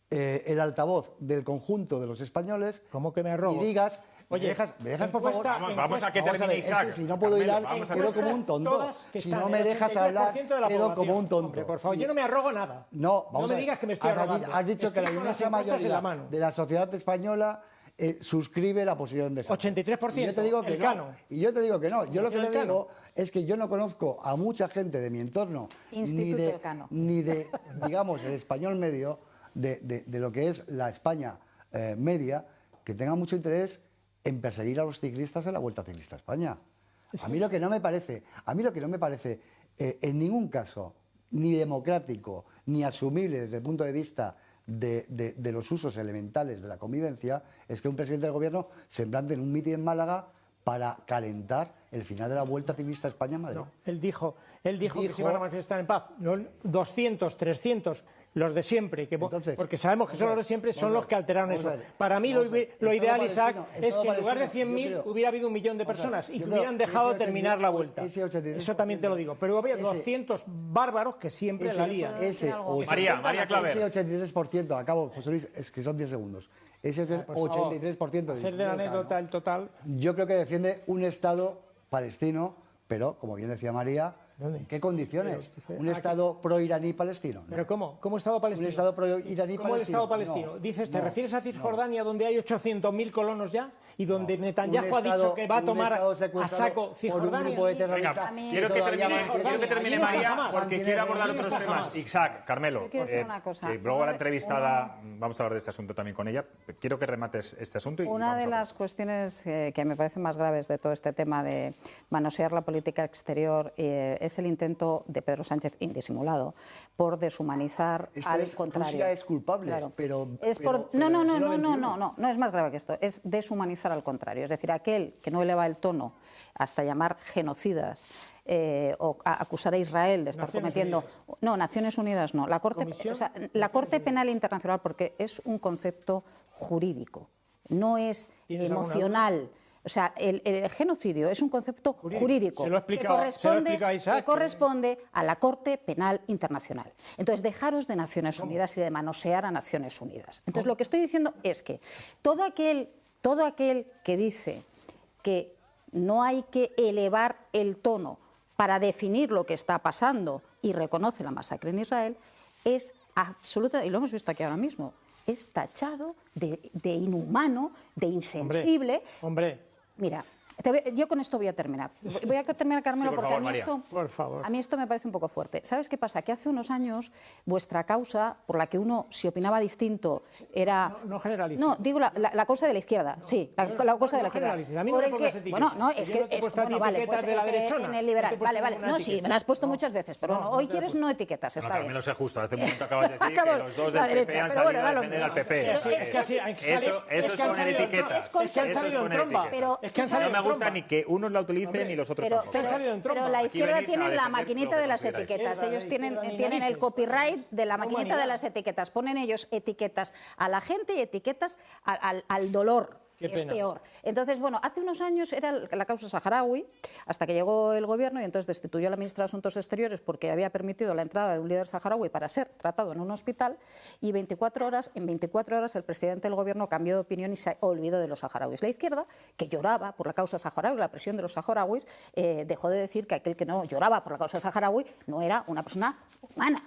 el altavoz del conjunto de los españoles. ¿Cómo que me arrogo? Y digas... Oye, ¿me dejas por favor? Vamos a que termine Isaac. Es que si no puedo hilar, quedo como un tonto. Si no me dejas hablar, quedo como un tonto. Hombre, por favor, yo no me arrogo nada. No me digas que me estoy arrogando. Has dicho que la inmensa mayoría de la sociedad española suscribe la posición de Sánchez. 83%. Y yo te digo que no. Y yo te digo que no. Yo lo que te digo es que yo no conozco a mucha gente de mi entorno, ni de, digamos, el español medio, de lo que es la España media, que tenga mucho interés en perseguir a los ciclistas en la Vuelta Ciclista a España. A mí lo que no me parece en ningún caso ni democrático ni asumible desde el punto de vista de los usos elementales de la convivencia es que un presidente del gobierno se plante en un mitin en Málaga para calentar el final de la Vuelta Ciclista a España en Madrid. No, él dijo que se iban a manifestar en paz. 200, 300... los de siempre, porque sabemos que son los de siempre, son los que alteraron eso. Para mí lo ideal, Isaac, es que en lugar de 100.000 hubiera habido 1 millón de personas y que hubieran dejado terminar la vuelta. Eso también te lo digo. Pero había 200 bárbaros que siempre la lían. María Claver. Ese 83%, acabo, José Luis, es que son 10 segundos. Ese 83% de hacer de la anécdota el total. Yo creo que defiende un Estado palestino, pero, como bien decía María, ¿en qué condiciones? ¿Un Estado pro-iraní palestino? ¿Pero cómo? ¿Cómo Estado palestino? ¿Un Estado pro-iraní palestino? ¿Cómo el Estado palestino? Dices, ¿te refieres a Cisjordania, donde hay 800.000 colonos ya? Y donde Netanyahu ha dicho que va a tomar a saco Cisjordania. Venga, quiero que termine María, porque quiero abordar otros temas. Isaac, Carmelo, luego a la entrevistada vamos a hablar de este asunto también con ella. Quiero que remates este asunto. Una de las cuestiones que me parecen más graves de todo este tema de manosear la política exterior es el intento de Pedro Sánchez, indisimulado, por deshumanizar al contrario. Rusia es culpable, claro. pero no es más grave que esto, es deshumanizar al contrario, es decir, aquel que no eleva el tono hasta llamar genocidas o acusar a Israel de estar cometiendo... No, Naciones Unidas no, la Corte Penal Internacional, porque es un concepto jurídico, no es emocional. O sea, el genocidio es un concepto jurídico que corresponde a la Corte Penal Internacional. Entonces, dejaros de Naciones Unidas y de manosear a Naciones Unidas. Entonces, lo que estoy diciendo es que todo aquel que dice que no hay que elevar el tono para definir lo que está pasando y reconoce la masacre en Israel es absoluta, y lo hemos visto aquí ahora mismo, es tachado de inhumano, de insensible. Hombre. Mira, Yo con esto voy a terminar. Voy a terminar, Carmelo, Sí, por porque favor, a mí esto me parece un poco fuerte. ¿Sabes qué pasa? Que hace unos años vuestra causa, por la que uno, si opinaba distinto, era... No generaliza. No, digo la causa de la izquierda, sí, la causa de la izquierda. A mí no me pongas etiquetas. Bueno, no, es Yo que... no te he puesto a ti vale, etiquetas pues de la derechona. en el liberal. No te he puesto Vale. ninguna No, sí, etiqueta. me la has puesto muchas veces, pero No, hoy no te quieres la no etiquetas, está bien. Carmelo, sé justo. Hace un momento acabas de decir que los dos la del PP derecha, han pero salido bueno, a da lo defender al mismo. PP. Pero O sea, es que así- eso es poner etiquetas. Es que han Eso salido es en poner tromba. etiquetas. Pero- es que han No salido me en gusta tromba. ni que unos la utilicen ni los otros tampoco. Pero la Aquí izquierda venís a tiene la defender maquinita lo de que las consideráis. etiquetas. Ellos tienen narices. el copyright de la maquinita Humanidad. de las etiquetas. Ponen ellos etiquetas a la gente y etiquetas al dolor. Qué Que es pena. peor. Entonces, bueno, hace unos años era la causa saharaui, hasta que llegó el gobierno y entonces destituyó a la ministra de Asuntos Exteriores porque había permitido la entrada de un líder saharaui para ser tratado en un hospital, y en 24 horas el presidente del gobierno cambió de opinión y se olvidó de los saharauis. La izquierda, que lloraba por la causa saharaui, la presión de los saharauis, dejó de decir que aquel que no lloraba por la causa saharaui no era una persona humana.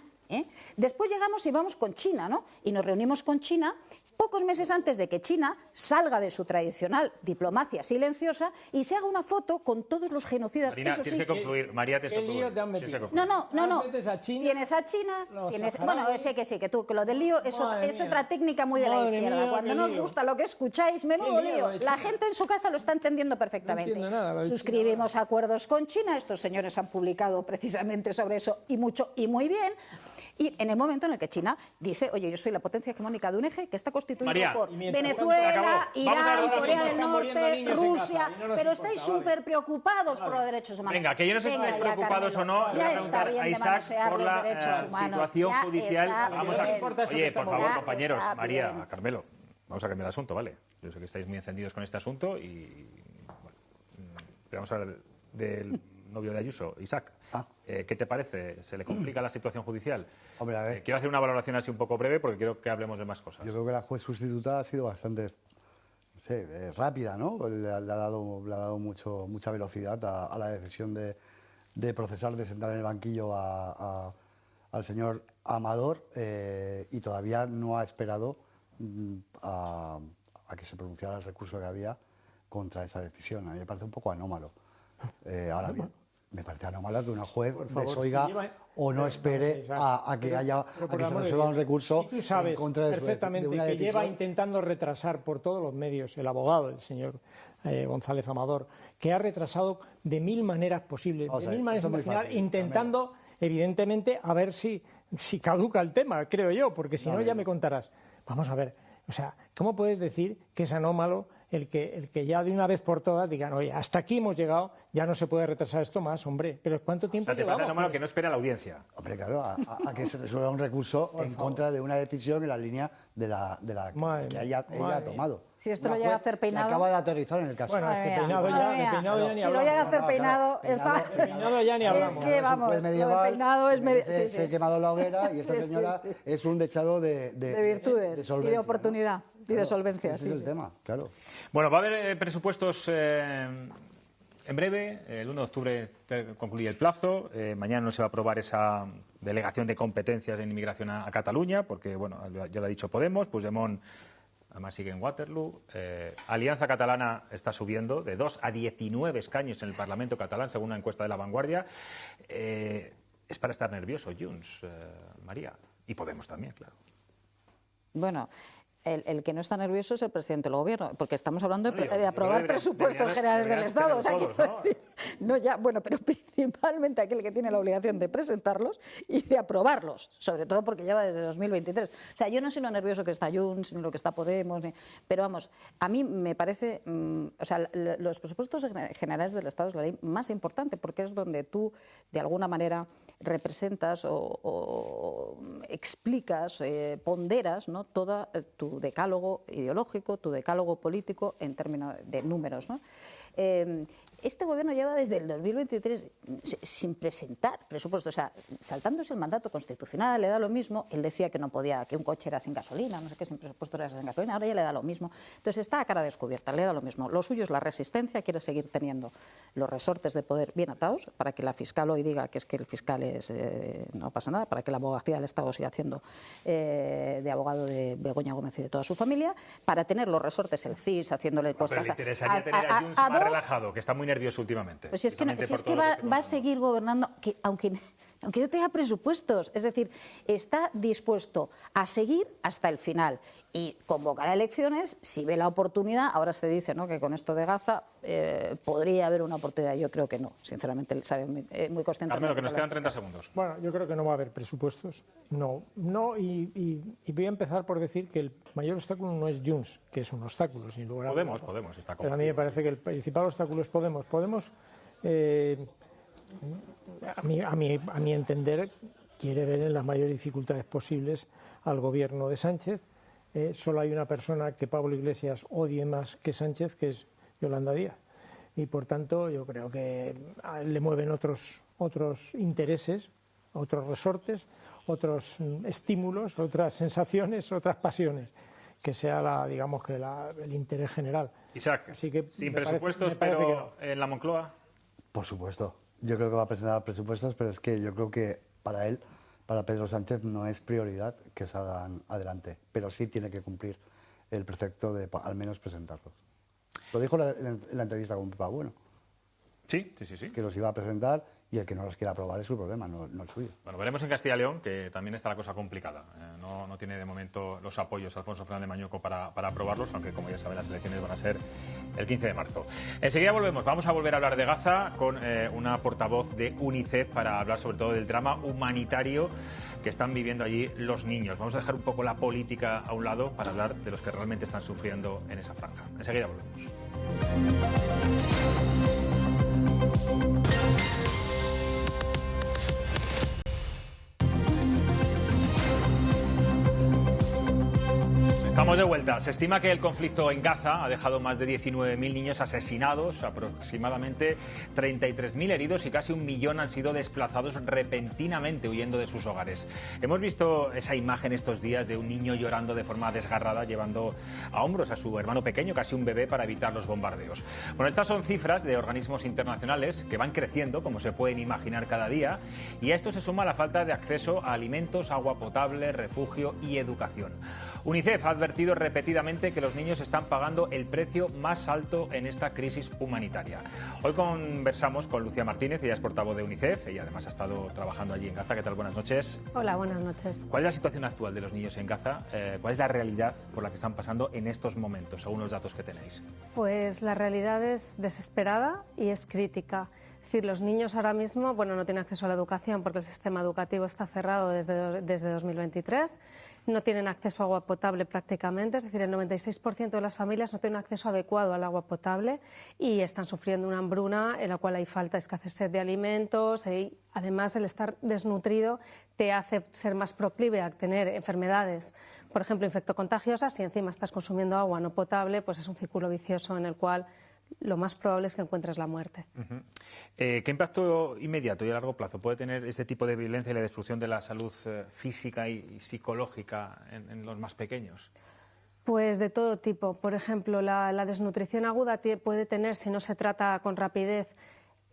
Después llegamos y vamos con China, ¿no? Y nos reunimos con China pocos meses antes de que China salga de su tradicional diplomacia silenciosa y se haga una foto con todos los genocidas. Marina, Eso tienes sí. que concluir. María, tienes que ¿Qué lío concluir. te han Tienes que metido? concluir. No. Metes a China, Tienes a China, los tienes... saharauis. Bueno, sé que tú, que lo del lío es Madre mía. otra técnica muy de la Madre izquierda. mía, Cuando qué no os lío. gusta lo que escucháis, menudo lío lío. lo de La China. gente en su casa lo está entendiendo perfectamente. No entiendo nada, lo de China, Suscribimos acuerdos con China, estos señores han publicado precisamente sobre eso y mucho y muy bien. Y en el momento en el que China dice, oye, yo soy la potencia hegemónica de un eje que está constituido María, por y mientras tanto, Venezuela, se acabó. Vamos a Irán, ver, Corea del están muriendo Norte, niños en Rusia, Gaza, y no nos pero importa, estáis vale. súper preocupados por los derechos humanos. Venga, que yo no sé si Venga, estáis ya, preocupados Carmelo, o no. Le voy a ya preguntar está bien a de Isaac manosear por los la derechos humanos. situación Ya judicial. está Vamos a... bien. Oye, por favor, Ya compañeros, está María, bien. Carmelo, vamos a cambiar de asunto, ¿vale? Yo sé que estáis muy encendidos con este asunto y... Bueno, pero vamos a hablar del novio de Ayuso, Isaac. ¿Qué te parece? ¿Se le complica la situación judicial? Hombre, a ver. Quiero hacer una valoración así un poco breve porque quiero que hablemos de más cosas. Yo creo que la juez sustituta ha sido bastante, no sé, rápida, ¿no? Le ha dado mucha velocidad a la decisión de procesar, de sentar en el banquillo al señor Amador, y todavía no ha esperado a que se pronunciara el recurso que había contra esa decisión. A mí me parece un poco anómalo. Ahora bien, me parece anómalo que una juez desoiga o no espere a que se resuelva un recurso si tú sabes en contra de perfectamente una que decisión. lleva intentando retrasar por todos los medios el abogado, el señor González Amador, que ha retrasado de mil maneras posibles, Vamos a de ver, mil maneras esto es muy imaginar, fácil, intentando, evidentemente, a ver si caduca el tema, creo yo, porque si no ya me contarás. Vamos a ver, o sea, ¿cómo puedes decir que es anómalo el que ya de una vez por todas digan, oye, hasta aquí hemos llegado, ya no se puede retrasar esto más, hombre? Pero ¿cuánto tiempo O sea, ¿te parece llevamos? anómalo que no espera la audiencia? Hombre, claro, a que se resuelva un recurso contra de una decisión en la línea de la que ella ha tomado. Si esto lo Una llega a juez hacer Peinado... que acaba de aterrizar en el caso. Bueno, es que Madre Peinado mía, ya, madre de mía. Peinado ya ni Si lo hablamos. llega a hacer Peinado, está... Peinado ya ni hablamos. Es que, vamos, juez lo de medieval, Peinado es... merece ser quemado en la hoguera, y esta Sí, sí, señora sí. es un dechado de virtudes y de solvencia, ¿no? oportunidad y de solvencia. Ese sí, es el sí. tema, claro. Bueno, va a haber presupuestos en breve. El 1 de octubre concluye el plazo. Mañana no se va a aprobar esa delegación de competencias en inmigración a Cataluña, porque, bueno, ya lo ha dicho Podemos, Puigdemont además sigue en Waterloo. Alianza Catalana está subiendo de 2 a 19 escaños en el Parlamento catalán, según una encuesta de La Vanguardia. Es para estar nervioso, Junts, María. Y Podemos también, claro. Bueno, el que no está nervioso es el presidente del gobierno, porque estamos hablando Bueno, de aprobar presupuestos generales del Estado. O sea, todos, quiero ¿no? decir, no ya, bueno, pero principalmente aquel que tiene la obligación de presentarlos y de aprobarlos, sobre todo porque lleva desde 2023. O sea, yo no sé lo nervioso que está Junts, ni lo que está Podemos, pero vamos, a mí me parece, o sea, los presupuestos generales del Estado es la ley más importante, porque es donde tú, de alguna manera, representas o explicas, ponderas, ¿no?, toda tu decálogo ideológico, tu decálogo político en términos de números, ¿no? Este gobierno lleva desde el 2023 sin presentar presupuestos, o sea, saltándose el mandato constitucional, le da lo mismo. Él decía que no podía, que un coche era sin gasolina, no sé qué, sin presupuesto era sin gasolina, ahora ya le da lo mismo. Entonces está a cara descubierta, le da lo mismo. Lo suyo es la resistencia, quiere seguir teniendo los resortes de poder bien atados, para que la fiscal hoy diga que es que el fiscal es, no pasa nada, para que la abogacía del Estado siga haciendo de abogado de Begoña Gómez y de toda su familia, para tener los resortes, el CIS, haciéndole Pero le interesaría tener a Junts más relajado, que está muy nervioso últimamente. Pues si es que va a seguir gobernando, aunque no tenga presupuestos. Es decir, está dispuesto a seguir hasta el final y convocar a elecciones si ve la oportunidad. Ahora se dice, ¿no?, que con esto de Gaza podría haber una oportunidad. Yo creo que no, sinceramente, él sabe muy consciente. Carmelo, que nos quedan 30 segundos. Bueno, yo creo que no va a haber presupuestos. No, y voy a empezar por decir que el mayor obstáculo no es Junts, que es un obstáculo, sin lugar a dudas. Podemos, está Pero a mí me parece que el principal obstáculo es Podemos. Podemos, a mi entender, quiere ver en las mayores dificultades posibles al gobierno de Sánchez. Solo hay una persona que Pablo Iglesias odie más que Sánchez, que es Yolanda Díaz. Y por tanto yo creo que a él le mueven otros intereses, otros resortes, otros estímulos, otras sensaciones, otras pasiones, que sea el interés general. Isaac, así que sin presupuestos, pero no. En la Moncloa. Por supuesto. Yo creo que va a presentar presupuestos, pero es que yo creo que para él, para Pedro Sánchez, no es prioridad que salgan adelante, pero sí tiene que cumplir el precepto de al menos presentarlos. Lo dijo en la entrevista con Pepa Bueno. Sí. Que los iba a presentar y el que no los quiera aprobar es su problema, no el suyo. Bueno, veremos en Castilla y León, que también está la cosa complicada. No tiene de momento los apoyos Alfonso Fernández Mañueco para aprobarlos, aunque como ya saben las elecciones van a ser el 15 de marzo. Enseguida volvemos, vamos a volver a hablar de Gaza con una portavoz de UNICEF para hablar sobre todo del drama humanitario que están viviendo allí los niños. Vamos a dejar un poco la política a un lado para hablar de los que realmente están sufriendo en esa franja. Enseguida volvemos. Estamos de vuelta. Se estima que el conflicto en Gaza ha dejado más de 19.000 niños asesinados, aproximadamente 33.000 heridos y casi 1 millón han sido desplazados repentinamente huyendo de sus hogares. Hemos visto esa imagen estos días de un niño llorando de forma desgarrada, llevando a hombros a su hermano pequeño, casi un bebé, para evitar los bombardeos. Bueno, estas son cifras de organismos internacionales que van creciendo, como se pueden imaginar, cada día, y a esto se suma la falta de acceso a alimentos, agua potable, refugio y educación. UNICEF ha advertido repetidamente que los niños están pagando el precio más alto en esta crisis humanitaria. Hoy conversamos con Lucía Martínez, ella es portavoz de UNICEF, ella además ha estado trabajando allí en Gaza. ¿Qué tal? Buenas noches. Hola, buenas noches. ¿Cuál es la situación actual de los niños en Gaza? ¿Cuál es la realidad por la que están pasando en estos momentos, según los datos que tenéis? Pues la realidad es desesperada y es crítica. Es decir, los niños ahora mismo no tienen acceso a la educación porque el sistema educativo está cerrado desde 2023. No tienen acceso a agua potable prácticamente, es decir, el 96% de las familias no tienen acceso adecuado al agua potable y están sufriendo una hambruna en la cual hay falta, escasez de alimentos y además el estar desnutrido te hace ser más proclive a tener enfermedades, por ejemplo, infectocontagiosas, y encima estás consumiendo agua no potable, pues es un círculo vicioso en el cual lo más probable es que encuentres la muerte. ¿Qué impacto inmediato y a largo plazo puede tener este tipo de violencia y la destrucción de la salud física y psicológica en los más pequeños? Pues de todo tipo. Por ejemplo, la desnutrición aguda puede tener, si no se trata con rapidez,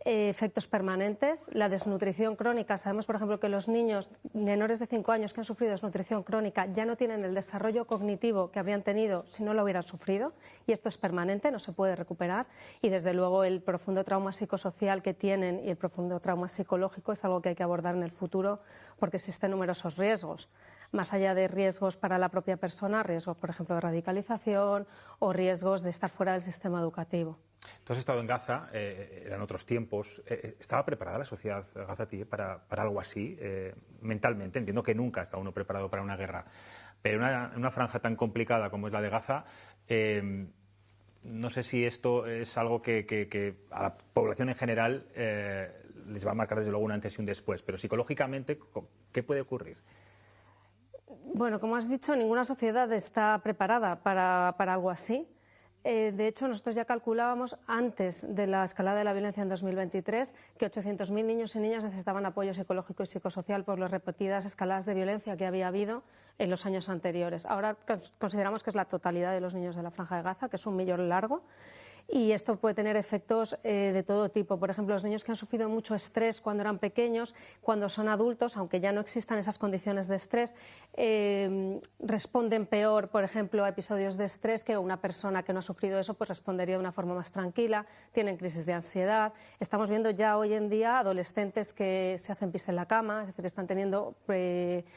efectos permanentes. La desnutrición crónica, sabemos por ejemplo que los niños menores de 5 años que han sufrido desnutrición crónica ya no tienen el desarrollo cognitivo que habrían tenido si no lo hubieran sufrido, y esto es permanente, no se puede recuperar, y desde luego el profundo trauma psicosocial que tienen y el profundo trauma psicológico es algo que hay que abordar en el futuro porque existen numerosos riesgos. Más allá de riesgos para la propia persona, riesgos, por ejemplo, de radicalización o riesgos de estar fuera del sistema educativo. Tú has estado en Gaza, eran otros tiempos. ¿Estaba preparada la sociedad gazatí para algo así mentalmente? Entiendo que nunca está uno preparado para una guerra, pero en una franja tan complicada como es la de Gaza, no sé si esto es algo que a la población en general les va a marcar desde luego un antes y un después, pero psicológicamente, ¿qué puede ocurrir? Bueno, como has dicho, ninguna sociedad está preparada para algo así. de hecho, nosotros ya calculábamos antes de la escalada de la violencia en 2023 que 800.000 niños y niñas necesitaban apoyo psicológico y psicosocial por las repetidas escaladas de violencia que había habido en los años anteriores. Ahora consideramos que es la totalidad de los niños de la Franja de Gaza, que es un millón largo. Y esto puede tener efectos de todo tipo. Por ejemplo, los niños que han sufrido mucho estrés cuando eran pequeños, cuando son adultos, aunque ya no existan esas condiciones de estrés, responden peor, por ejemplo, a episodios de estrés que una persona que no ha sufrido eso pues respondería de una forma más tranquila, tienen crisis de ansiedad. Estamos viendo ya hoy en día adolescentes que se hacen pis en la cama, es decir, que están teniendo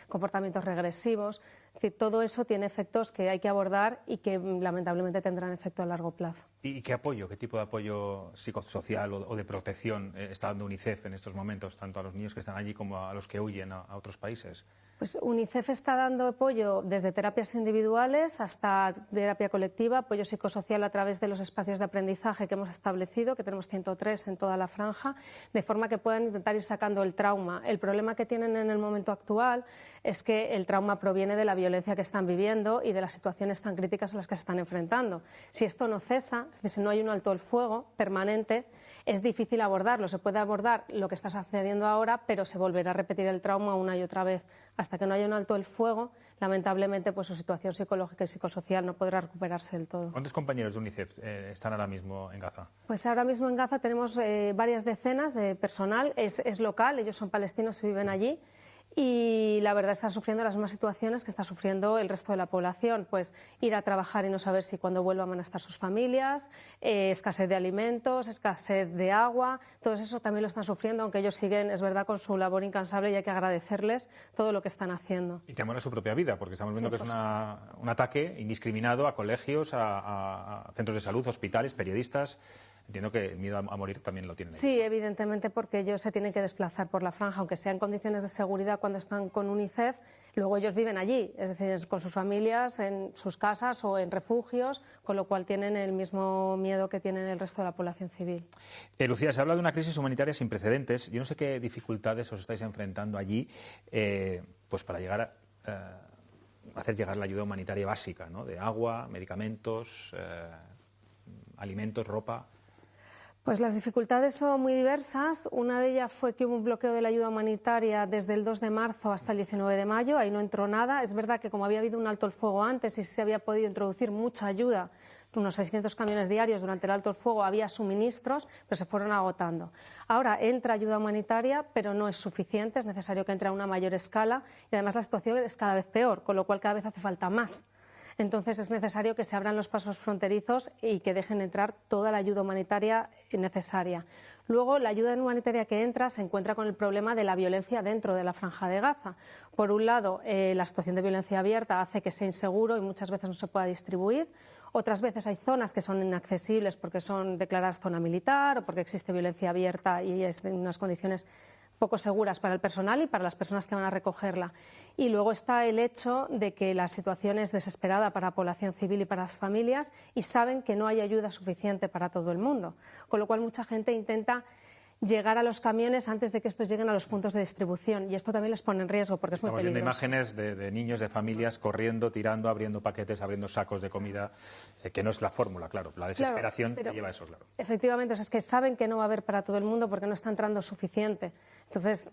comportamientos regresivos. Es decir, todo eso tiene efectos que hay que abordar y que lamentablemente tendrán efecto a largo plazo. ¿Y qué apoyo, qué tipo de apoyo psicosocial o de protección está dando UNICEF en estos momentos, tanto a los niños que están allí como a los que huyen a otros países? Pues UNICEF está dando apoyo desde terapias individuales hasta terapia colectiva, apoyo psicosocial a través de los espacios de aprendizaje que hemos establecido, que tenemos 103 en toda la franja, de forma que puedan intentar ir sacando el trauma. El problema que tienen en el momento actual es que el trauma proviene de la violencia que están viviendo y de las situaciones tan críticas a las que se están enfrentando. Si esto no cesa, es decir, si no hay un alto el fuego permanente, es difícil abordarlo. Se puede abordar lo que está sucediendo ahora, pero se volverá a repetir el trauma una y otra vez. Hasta que no haya un alto el fuego, lamentablemente pues su situación psicológica y psicosocial no podrá recuperarse del todo. ¿Cuántos compañeros de UNICEF están ahora mismo en Gaza? Pues ahora mismo en Gaza tenemos varias decenas de personal, es local, ellos son palestinos y viven allí. Y la verdad están sufriendo las mismas situaciones que está sufriendo el resto de la población, pues ir a trabajar y no saber si cuando vuelvan van a estar sus familias, escasez de alimentos, escasez de agua, todo eso también lo están sufriendo, aunque ellos siguen, es verdad, con su labor incansable y hay que agradecerles todo lo que están haciendo. Y temor a su propia vida, porque estamos viendo que es un ataque indiscriminado a colegios, a centros de salud, hospitales, periodistas. Entiendo que el miedo a morir también lo tienen. Sí, evidentemente, porque ellos se tienen que desplazar por la franja, aunque sea en condiciones de seguridad cuando están con UNICEF, luego ellos viven allí, es decir, con sus familias, en sus casas o en refugios, con lo cual tienen el mismo miedo que tienen el resto de la población civil. Lucía, se habla de una crisis humanitaria sin precedentes. Yo no sé qué dificultades os estáis enfrentando allí pues para llegar a hacer llegar la ayuda humanitaria básica, ¿no? De agua, medicamentos, alimentos, ropa. Pues las dificultades son muy diversas. Una de ellas fue que hubo un bloqueo de la ayuda humanitaria desde el 2 de marzo hasta el 19 de mayo. Ahí no entró nada. Es verdad que como había habido un alto el fuego antes y se había podido introducir mucha ayuda, unos 600 camiones diarios durante el alto el fuego, había suministros, pero se fueron agotando. Ahora entra ayuda humanitaria, pero no es suficiente. Es necesario que entre a una mayor escala y además la situación es cada vez peor, con lo cual cada vez hace falta más. Entonces es necesario que se abran los pasos fronterizos y que dejen entrar toda la ayuda humanitaria necesaria. Luego, la ayuda humanitaria que entra se encuentra con el problema de la violencia dentro de la Franja de Gaza. Por un lado, la situación de violencia abierta hace que sea inseguro y muchas veces no se pueda distribuir. Otras veces hay zonas que son inaccesibles porque son declaradas zona militar o porque existe violencia abierta y es en unas condiciones poco seguras para el personal y para las personas que van a recogerla. Y luego está el hecho de que la situación es desesperada para la población civil y para las familias y saben que no hay ayuda suficiente para todo el mundo, con lo cual mucha gente intenta llegar a los camiones antes de que estos lleguen a los puntos de distribución y esto también les pone en riesgo porque es muy peligroso. Estamos viendo imágenes de niños, de familias corriendo, tirando, abriendo paquetes, abriendo sacos de comida, que no es la fórmula, claro, la desesperación que lleva a eso, claro. Efectivamente, es que saben que no va a haber para todo el mundo porque no está entrando suficiente. Entonces,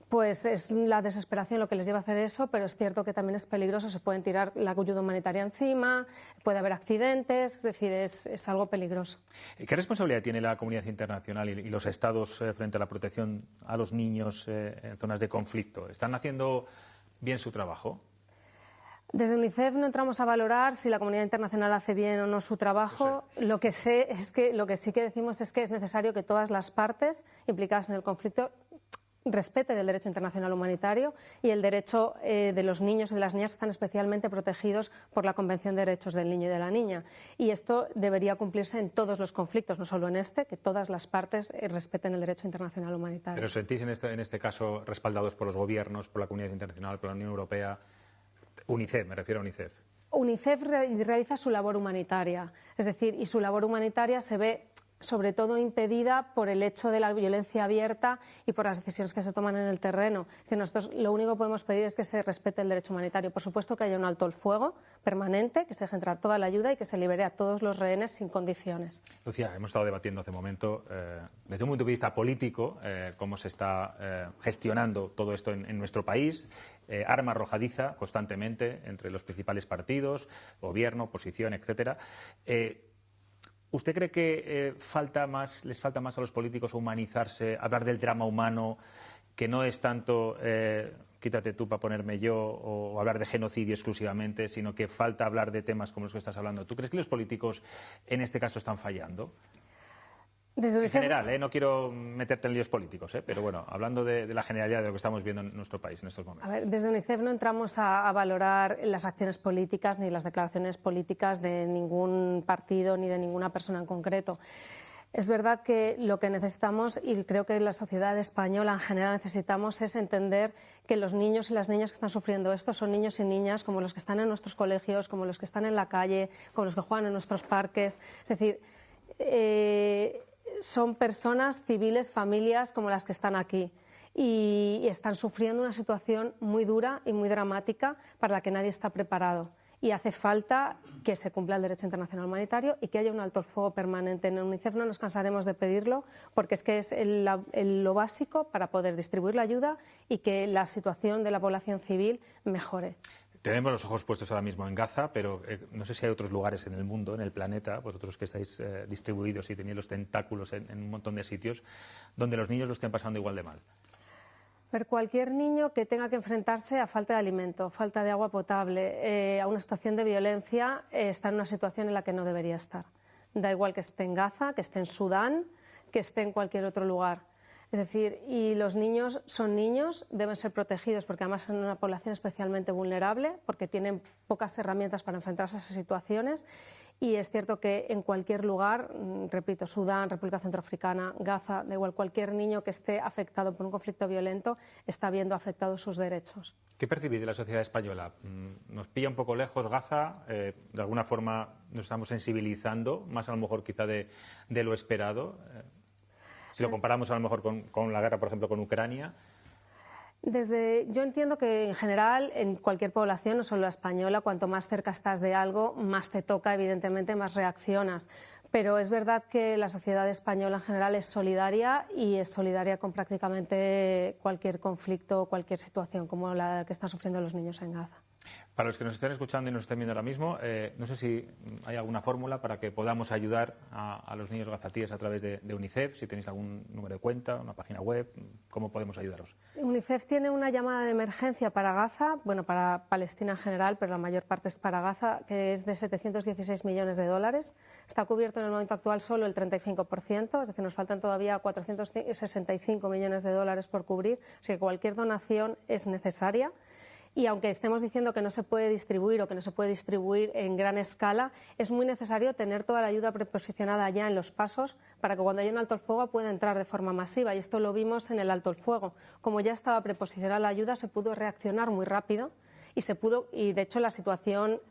pues es la desesperación lo que les lleva a hacer eso, pero es cierto que también es peligroso, se pueden tirar la ayuda humanitaria encima, puede haber accidentes, es decir, es algo peligroso. ¿Qué responsabilidad tiene la comunidad internacional y los estados frente a la protección a los niños en zonas de conflicto? ¿Están haciendo bien su trabajo? Desde UNICEF no entramos a valorar si la comunidad internacional hace bien o no su trabajo. Lo que sé es que lo que sí que decimos es que es necesario que todas las partes implicadas en el conflicto respeten el derecho internacional humanitario y el derecho de los niños y de las niñas están especialmente protegidos por la Convención de Derechos del Niño y de la Niña. Y esto debería cumplirse en todos los conflictos, no solo en este, que todas las partes respeten el derecho internacional humanitario. ¿Pero sentís en este caso respaldados por los gobiernos, por la comunidad internacional, por la Unión Europea? UNICEF, me refiero a UNICEF. UNICEF realiza su labor humanitaria, es decir, y su labor humanitaria se ve sobre todo impedida por el hecho de la violencia abierta y por las decisiones que se toman en el terreno. Es decir, nosotros lo único que podemos pedir es que se respete el derecho humanitario. Por supuesto que haya un alto el fuego, permanente, que se deje entrar toda la ayuda y que se libere a todos los rehenes sin condiciones. Lucía, hemos estado debatiendo hace un momento, desde un punto de vista político, cómo se está gestionando todo esto en nuestro país, arma arrojadiza constantemente entre los principales partidos, gobierno, oposición, etcétera. ¿Usted cree que les falta más a los políticos humanizarse, hablar del drama humano, que no es tanto quítate tú para ponerme yo o hablar de genocidio exclusivamente, sino que falta hablar de temas como los que estás hablando? ¿Tú crees que los políticos en este caso están fallando? En general, no quiero meterte en líos políticos, pero bueno, hablando de la generalidad de lo que estamos viendo en nuestro país en estos momentos. A ver, desde UNICEF no entramos a valorar las acciones políticas ni las declaraciones políticas de ningún partido ni de ninguna persona en concreto. Es verdad que lo que necesitamos, y creo que la sociedad española en general necesitamos, es entender que los niños y las niñas que están sufriendo esto son niños y niñas como los que están en nuestros colegios, como los que están en la calle, como los que juegan en nuestros parques. Es decir, son personas civiles, familias como las que están aquí. Y están sufriendo una situación muy dura y muy dramática para la que nadie está preparado. Y hace falta que se cumpla el derecho internacional humanitario y que haya un alto el fuego permanente. En UNICEF no nos cansaremos de pedirlo, porque es que es lo básico para poder distribuir la ayuda y que la situación de la población civil mejore. Tenemos los ojos puestos ahora mismo en Gaza, pero no sé si hay otros lugares en el mundo, en el planeta, vosotros que estáis distribuidos y tenéis los tentáculos en un montón de sitios, donde los niños lo estén pasando igual de mal. Pero cualquier niño que tenga que enfrentarse a falta de alimento, falta de agua potable, a una situación de violencia, está en una situación en la que no debería estar. Da igual que esté en Gaza, que esté en Sudán, que esté en cualquier otro lugar. Es decir, y los niños son niños, deben ser protegidos porque además son una población especialmente vulnerable, porque tienen pocas herramientas para enfrentarse a esas situaciones. Y es cierto que en cualquier lugar, repito, Sudán, República Centroafricana, Gaza, da igual, cualquier niño que esté afectado por un conflicto violento está viendo afectados sus derechos. ¿Qué percibís de la sociedad española? ¿Nos pilla un poco lejos Gaza? ¿De alguna forma nos estamos sensibilizando, más a lo mejor quizá de lo esperado? Si lo comparamos a lo mejor con la guerra, por ejemplo, con Ucrania. Yo entiendo que en general en cualquier población, no solo la española, cuanto más cerca estás de algo, más te toca, evidentemente, más reaccionas. Pero es verdad que la sociedad española en general es solidaria y es solidaria con prácticamente cualquier conflicto o cualquier situación como la que están sufriendo los niños en Gaza. Para los que nos estén escuchando y nos estén viendo ahora mismo, no sé si hay alguna fórmula para que podamos ayudar a los niños gazatíes a través de UNICEF, si tenéis algún número de cuenta, una página web, ¿cómo podemos ayudaros? UNICEF tiene una llamada de emergencia para Gaza, bueno, para Palestina en general, pero la mayor parte es para Gaza, que es de 716 millones de dólares. Está cubierto en el momento actual solo el 35%, es decir, nos faltan todavía 465 millones de dólares por cubrir, así que cualquier donación es necesaria. Y aunque estemos diciendo que no se puede distribuir o que no se puede distribuir en gran escala, es muy necesario tener toda la ayuda preposicionada ya en los pasos para que cuando haya un alto el fuego pueda entrar de forma masiva. Y esto lo vimos en el alto el fuego. Como ya estaba preposicionada la ayuda, se pudo reaccionar muy rápido y de hecho la situación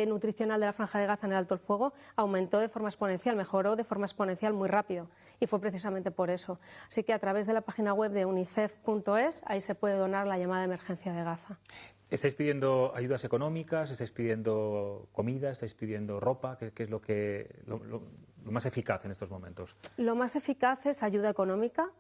nutricional de la Franja de Gaza en el alto el fuego aumentó de forma exponencial, mejoró de forma exponencial muy rápido. Y fue precisamente por eso. Así que a través de la página web de unicef.es, ahí se puede donar la llamada de emergencia de Gaza. ¿Estáis pidiendo ayudas económicas? ¿Estáis pidiendo comida? ¿Estáis pidiendo ropa? ¿Qué es lo más eficaz en estos momentos? Lo más eficaz es ayuda económica,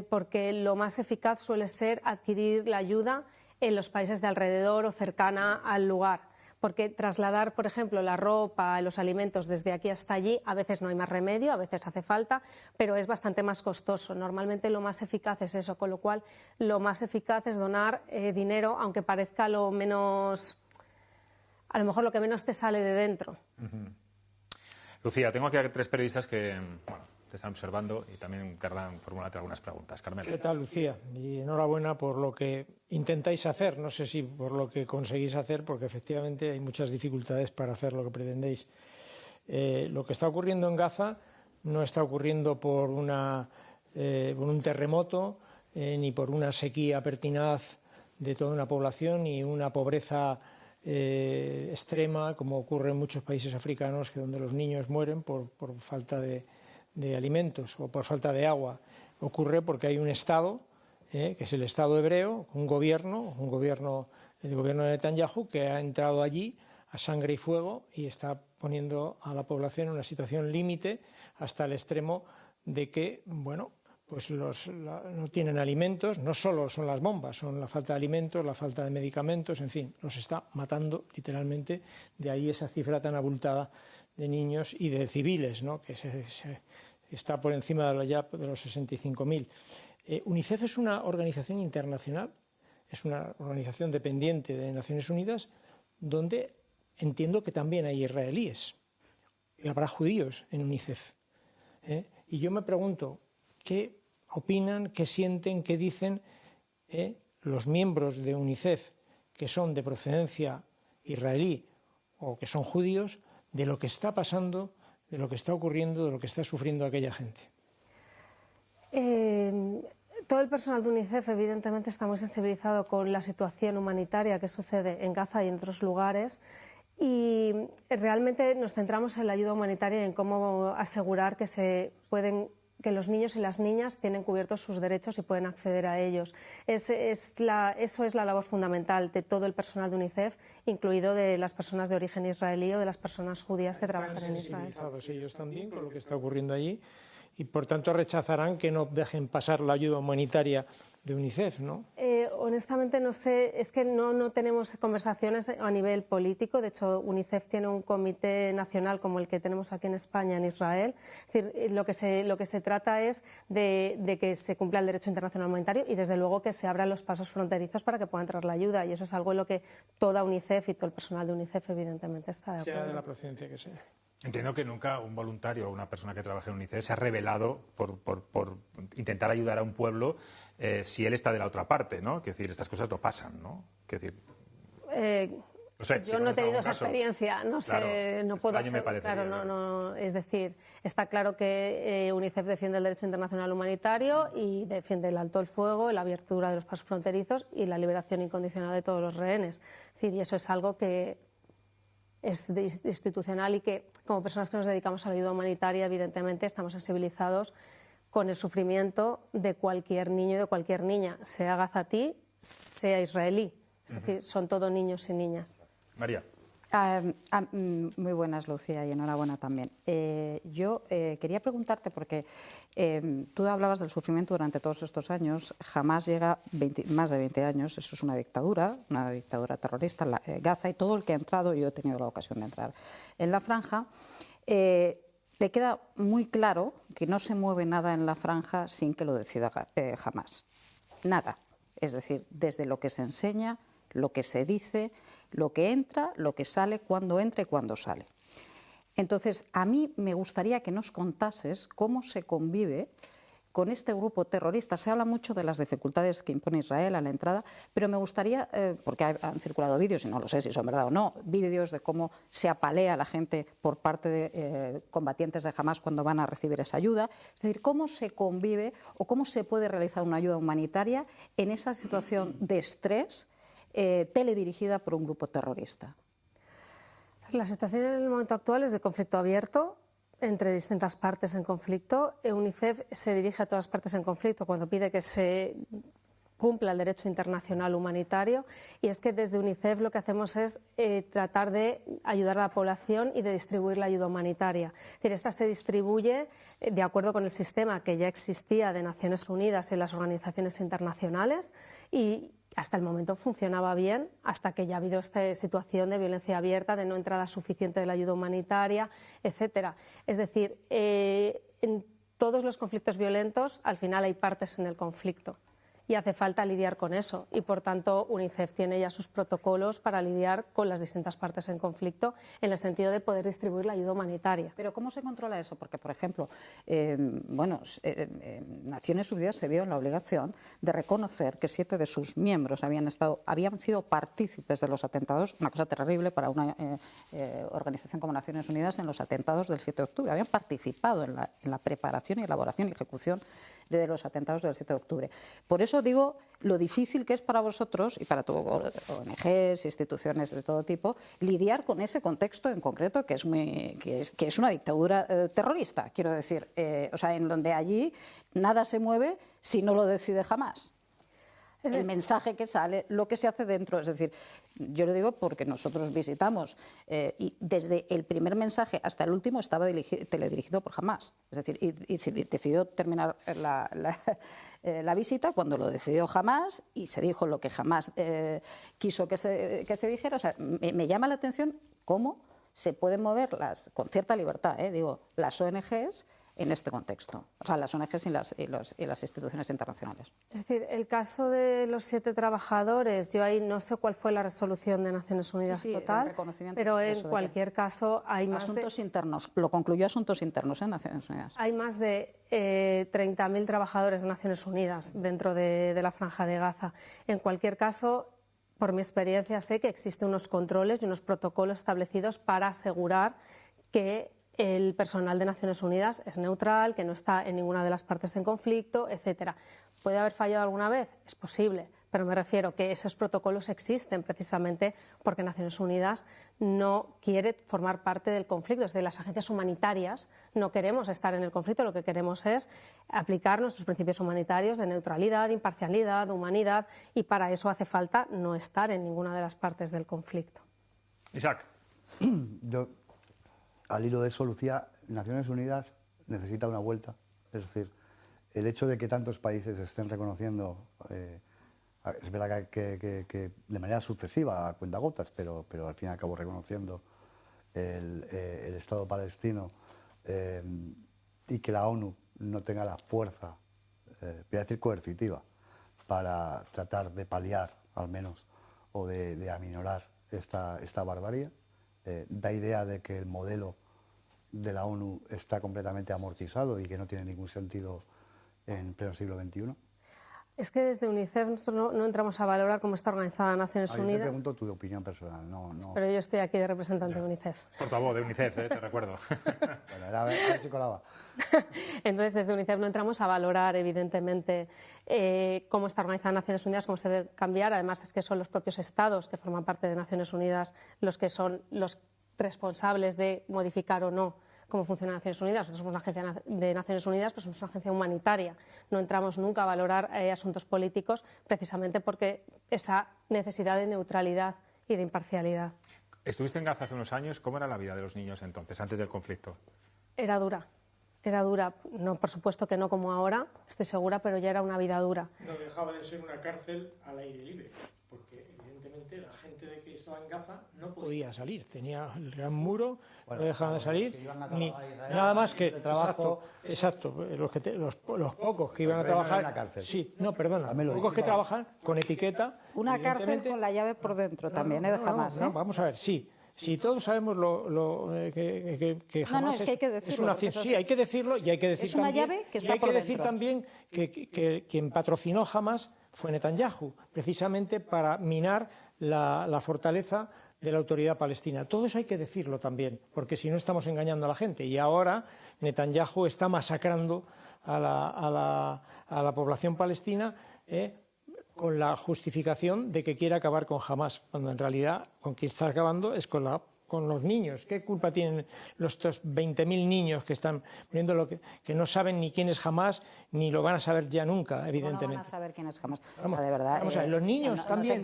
porque lo más eficaz suele ser adquirir la ayuda en los países de alrededor o cercana al lugar. Porque trasladar, por ejemplo, la ropa, los alimentos desde aquí hasta allí, a veces no hay más remedio, a veces hace falta, pero es bastante más costoso. Normalmente lo más eficaz es eso, con lo cual lo más eficaz es donar dinero, aunque parezca a lo mejor lo que menos te sale de dentro. Lucía, tengo aquí a 3 periodistas que te están observando y también querrán formularte algunas preguntas. Carmela. ¿Qué tal, Lucía? Y enhorabuena por lo que intentáis hacer, no sé si por lo que conseguís hacer, porque efectivamente hay muchas dificultades para hacer lo que pretendéis. Lo que está ocurriendo en Gaza no está ocurriendo por un terremoto, ni por una sequía pertinaz de toda una población, ni una pobreza extrema, como ocurre en muchos países africanos, donde los niños mueren por falta de alimentos o por falta de agua. Ocurre porque hay un Estado, que es el Estado hebreo, el gobierno de Netanyahu, que ha entrado allí a sangre y fuego y está poniendo a la población en una situación límite hasta el extremo de que, bueno, pues no tienen alimentos, no solo son las bombas, son la falta de alimentos, la falta de medicamentos, en fin, los está matando literalmente, de ahí esa cifra tan abultada de niños y de civiles, ¿no?, que está por encima ya de los 65.000. UNICEF es una organización internacional, es una organización dependiente de Naciones Unidas, donde entiendo que también hay israelíes, y habrá judíos en UNICEF. Y yo me pregunto, ¿qué opinan, qué sienten, qué dicen los miembros de UNICEF que son de procedencia israelí o que son judíos de lo que está pasando, de lo que está ocurriendo, de lo que está sufriendo aquella gente? Todo el personal de UNICEF evidentemente está muy sensibilizado con la situación humanitaria que sucede en Gaza y en otros lugares, y realmente nos centramos en la ayuda humanitaria y en cómo asegurar que los niños y las niñas tienen cubiertos sus derechos y pueden acceder a ellos. Eso es la labor fundamental de todo el personal de UNICEF, incluido de las personas de origen israelí o de las personas judías que trabajan en Israel. Están sensibilizados ellos también con lo que está ocurriendo allí y, por tanto, rechazarán que no dejen pasar la ayuda humanitaria de UNICEF, ¿no? Honestamente no sé, es que no tenemos conversaciones a nivel político. De hecho, UNICEF tiene un comité nacional como el que tenemos aquí en España, en Israel. Es decir, lo que se trata es de que se cumpla el derecho internacional humanitario y, desde luego, que se abran los pasos fronterizos para que pueda entrar la ayuda. Y eso es algo en lo que toda UNICEF y todo el personal de UNICEF, evidentemente, está de acuerdo. Sea de la procedencia que sea. Entiendo que nunca un voluntario o una persona que trabaje en UNICEF se ha rebelado por intentar ayudar a un pueblo si él está de la otra parte, ¿no? Es decir, estas cosas no pasan, ¿no? Es decir, no sé, yo no he tenido esa experiencia, no sé, claro, no puedo hacer, claro, es decir, está claro que UNICEF defiende el derecho internacional humanitario y defiende el alto el fuego, la apertura de los pasos fronterizos y la liberación incondicional de todos los rehenes. Es decir, y eso es algo que es institucional y que, como personas que nos dedicamos a la ayuda humanitaria, evidentemente estamos sensibilizados con el sufrimiento de cualquier niño y de cualquier niña, sea gazatí, sea israelí. Es decir, son todos niños y niñas. María. Muy buenas, Lucía, y enhorabuena también. Yo quería preguntarte, porque tú hablabas del sufrimiento durante todos estos años. Jamás llega más de 20 años, eso es una dictadura terrorista, Gaza, y todo el que ha entrado, yo he tenido la ocasión de entrar en la franja, le queda muy claro que no se mueve nada en la franja sin que lo decida Hamás. Nada. Es decir, desde lo que se enseña, lo que se dice, lo que entra, lo que sale, cuándo entra y cuándo sale. Entonces, a mí me gustaría que nos contases cómo se convive con este grupo terrorista. Se habla mucho de las dificultades que impone Israel a la entrada, pero me gustaría, porque han circulado vídeos, y no lo sé si son verdad o no, vídeos de cómo se apalea a la gente por parte de combatientes de Hamás cuando van a recibir esa ayuda. Es decir, cómo se convive o cómo se puede realizar una ayuda humanitaria en esa situación de estrés teledirigida por un grupo terrorista. La situación en el momento actual es de conflicto abierto entre distintas partes en conflicto. UNICEF se dirige a todas las partes en conflicto cuando pide que se cumpla el derecho internacional humanitario, y es que desde UNICEF lo que hacemos es tratar de ayudar a la población y de distribuir la ayuda humanitaria. Es decir, esta se distribuye de acuerdo con el sistema que ya existía de Naciones Unidas y las organizaciones internacionales, y hasta el momento funcionaba bien, hasta que ya ha habido esta situación de violencia abierta, de no entrada suficiente de la ayuda humanitaria, etcétera. Es decir, en todos los conflictos violentos al final hay partes en el conflicto y hace falta lidiar con eso, y por tanto UNICEF tiene ya sus protocolos para lidiar con las distintas partes en conflicto en el sentido de poder distribuir la ayuda humanitaria. Pero ¿cómo se controla eso? Porque, por ejemplo, Naciones Unidas se vio en la obligación de reconocer que 7 de sus miembros habían sido partícipes de los atentados, una cosa terrible para una organización como Naciones Unidas, en los atentados del 7 de octubre. Habían participado en la preparación y elaboración y ejecución de los atentados del 7 de octubre. Por eso digo lo difícil que es para vosotros y para ONGs, instituciones de todo tipo, lidiar con ese contexto en concreto que es una dictadura terrorista, quiero decir, en donde allí nada se mueve si no lo decide Hamás. el mensaje que sale, lo que se hace dentro. Es decir, yo lo digo porque nosotros visitamos y desde el primer mensaje hasta el último estaba teledirigido por Hamás. Es decir, y decidió terminar la visita cuando lo decidió Hamás y se dijo lo que Hamás quiso que se dijera. O sea, me llama la atención cómo se pueden mover con cierta libertad, digo, las ONGs en este contexto, o sea, las ONGs y las instituciones internacionales. Es decir, el caso de los 7 trabajadores, yo ahí no sé cuál fue la resolución de Naciones Unidas total, pero en cualquier caso hay más asuntos internos, lo concluyó Asuntos Internos en Naciones Unidas. Hay más de 30.000 trabajadores de Naciones Unidas dentro de la Franja de Gaza. En cualquier caso, por mi experiencia sé que existen unos controles y unos protocolos establecidos para asegurar que el personal de Naciones Unidas es neutral, que no está en ninguna de las partes en conflicto, etcétera. ¿Puede haber fallado alguna vez? Es posible, pero me refiero que esos protocolos existen precisamente porque Naciones Unidas no quiere formar parte del conflicto. Es decir, las agencias humanitarias no queremos estar en el conflicto, lo que queremos es aplicar nuestros principios humanitarios de neutralidad, imparcialidad, humanidad, y para eso hace falta no estar en ninguna de las partes del conflicto. Isaac. Al hilo de eso, Lucía, Naciones Unidas necesita una vuelta. Es decir, el hecho de que tantos países estén reconociendo, es verdad que de manera sucesiva, a cuentagotas, pero al fin y al cabo reconociendo el Estado palestino y que la ONU no tenga la fuerza, voy a decir coercitiva, para tratar de paliar, al menos, o de aminorar esta barbarie. Da idea de que el modelo de la ONU está completamente amortizado y que no tiene ningún sentido en pleno siglo XXI. Es que desde UNICEF nosotros no entramos a valorar cómo está organizada Naciones Unidas. Yo te pregunto tu opinión personal, no. Pero yo estoy aquí de representante de UNICEF. Portavoz de UNICEF, te recuerdo. Bueno, a ver si colaba. Entonces, desde UNICEF no entramos a valorar, evidentemente, cómo está organizada Naciones Unidas, cómo se debe cambiar. Además, es que son los propios Estados que forman parte de Naciones Unidas los que son los responsables de modificar o no cómo funciona Naciones Unidas. Nosotros somos una agencia de Naciones Unidas, pero somos una agencia humanitaria. No entramos nunca a valorar asuntos políticos precisamente porque esa necesidad de neutralidad y de imparcialidad. Estuviste en Gaza hace unos años. ¿Cómo era la vida de los niños entonces, antes del conflicto? Era dura. Era dura. No, por supuesto que no como ahora, estoy segura, pero ya era una vida dura. No dejaba de ser una cárcel al aire libre, porque evidentemente la gente de que estaba en Gaza no podía salir. Tenía el gran muro, no dejaban de salir, ni nada más que exacto, los pocos que iban a trabajar. Sí, no, perdona, los pocos que trabajan con etiqueta. Una cárcel con la llave por dentro también, de Hamás. Vamos a ver, sí. Si todos sabemos que Hamás es que hay que decirlo, sí, hay que decirlo y hay que decir es una también, llave que está por decir dentro. también que quien patrocinó Hamás fue Netanyahu, precisamente para minar la fortaleza de la autoridad palestina. Todo eso hay que decirlo también, porque si no estamos engañando a la gente. Y ahora Netanyahu está masacrando a la población palestina con la justificación de que quiere acabar con Hamás, cuando en realidad con quien está acabando es con los niños. ¿Qué culpa tienen estos 20.000 niños que están muriendo, que no saben ni quién es Hamás, ni lo van a saber ya nunca, evidentemente? No van a saber quién es Hamás. Vamos, de verdad, vamos a ver, los niños también.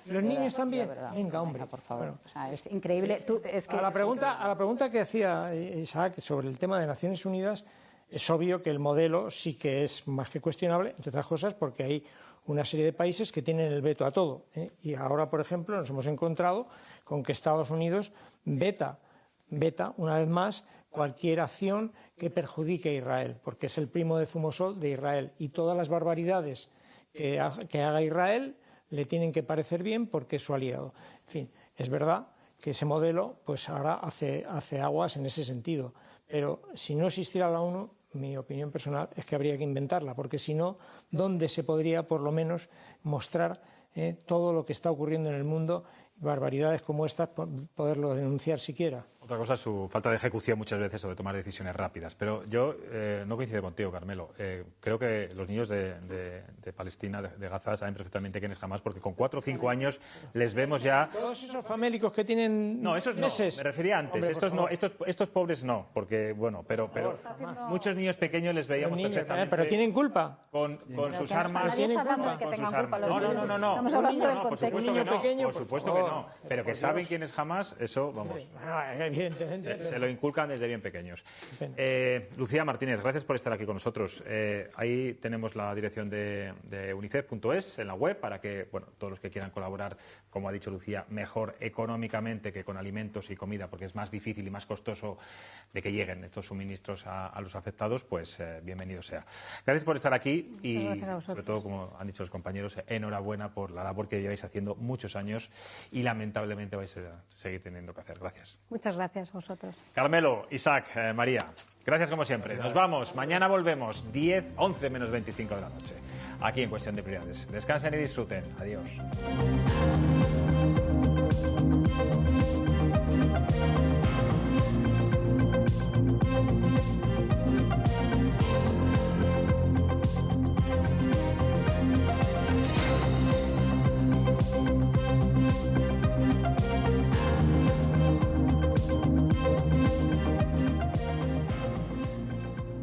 Los niños también. Venga, hombre. Por favor. Bueno, o sea, es increíble. A la pregunta que hacía Isaac sobre el tema de Naciones Unidas, es obvio que el modelo sí que es más que cuestionable, entre otras cosas, porque hay una serie de países que tienen el veto a todo. Y ahora, por ejemplo, nos hemos encontrado con que Estados Unidos veta una vez más cualquier acción que perjudique a Israel, porque es el primo de Zumosol de Israel. Y todas las barbaridades que haga Israel le tienen que parecer bien porque es su aliado. En fin, es verdad que ese modelo pues ahora hace aguas en ese sentido. Pero si no existiera la ONU, mi opinión personal es que habría que inventarla, porque si no, ¿dónde se podría por lo menos mostrar todo lo que está ocurriendo en el mundo barbaridades como estas, poderlo denunciar siquiera. Otra cosa es su falta de ejecución muchas veces o de tomar decisiones rápidas. Pero yo no coincido contigo, Carmelo. Creo que los niños de Palestina, de Gaza, saben perfectamente quién es Hamás, porque con 4 o 5 años les vemos ya... Todos esos famélicos que tienen No, esos meses. no, me refería antes. Hombre, estos pobres no, porque, bueno, pero muchos niños pequeños les veíamos perfectamente... Pero tienen culpa. Con sus armas... Nadie está hablando de que tengan culpa los niños. No. Estamos hablando del Por supuesto contexto. que no, pequeño, por supuesto que no. Pero que saben quién es Hamás, eso, vamos... Evidentemente. Se lo inculcan desde bien pequeños. Lucía Martínez, gracias por estar aquí con nosotros. Ahí tenemos la dirección de unicef.es en la web para que todos los que quieran colaborar, como ha dicho Lucía, mejor económicamente que con alimentos y comida, porque es más difícil y más costoso de que lleguen estos suministros a los afectados, pues bienvenido sea. Gracias por estar aquí y sobre todo, como han dicho los compañeros, enhorabuena por la labor que lleváis haciendo muchos años y lamentablemente vais a seguir teniendo que hacer. Gracias. Muchas gracias a vosotros. Carmelo, Isaac, María, gracias como siempre. Nos vamos. Mañana volvemos, 11 menos 25 de la noche, aquí en Cuestión de Prioridades. Descansen y disfruten. Adiós.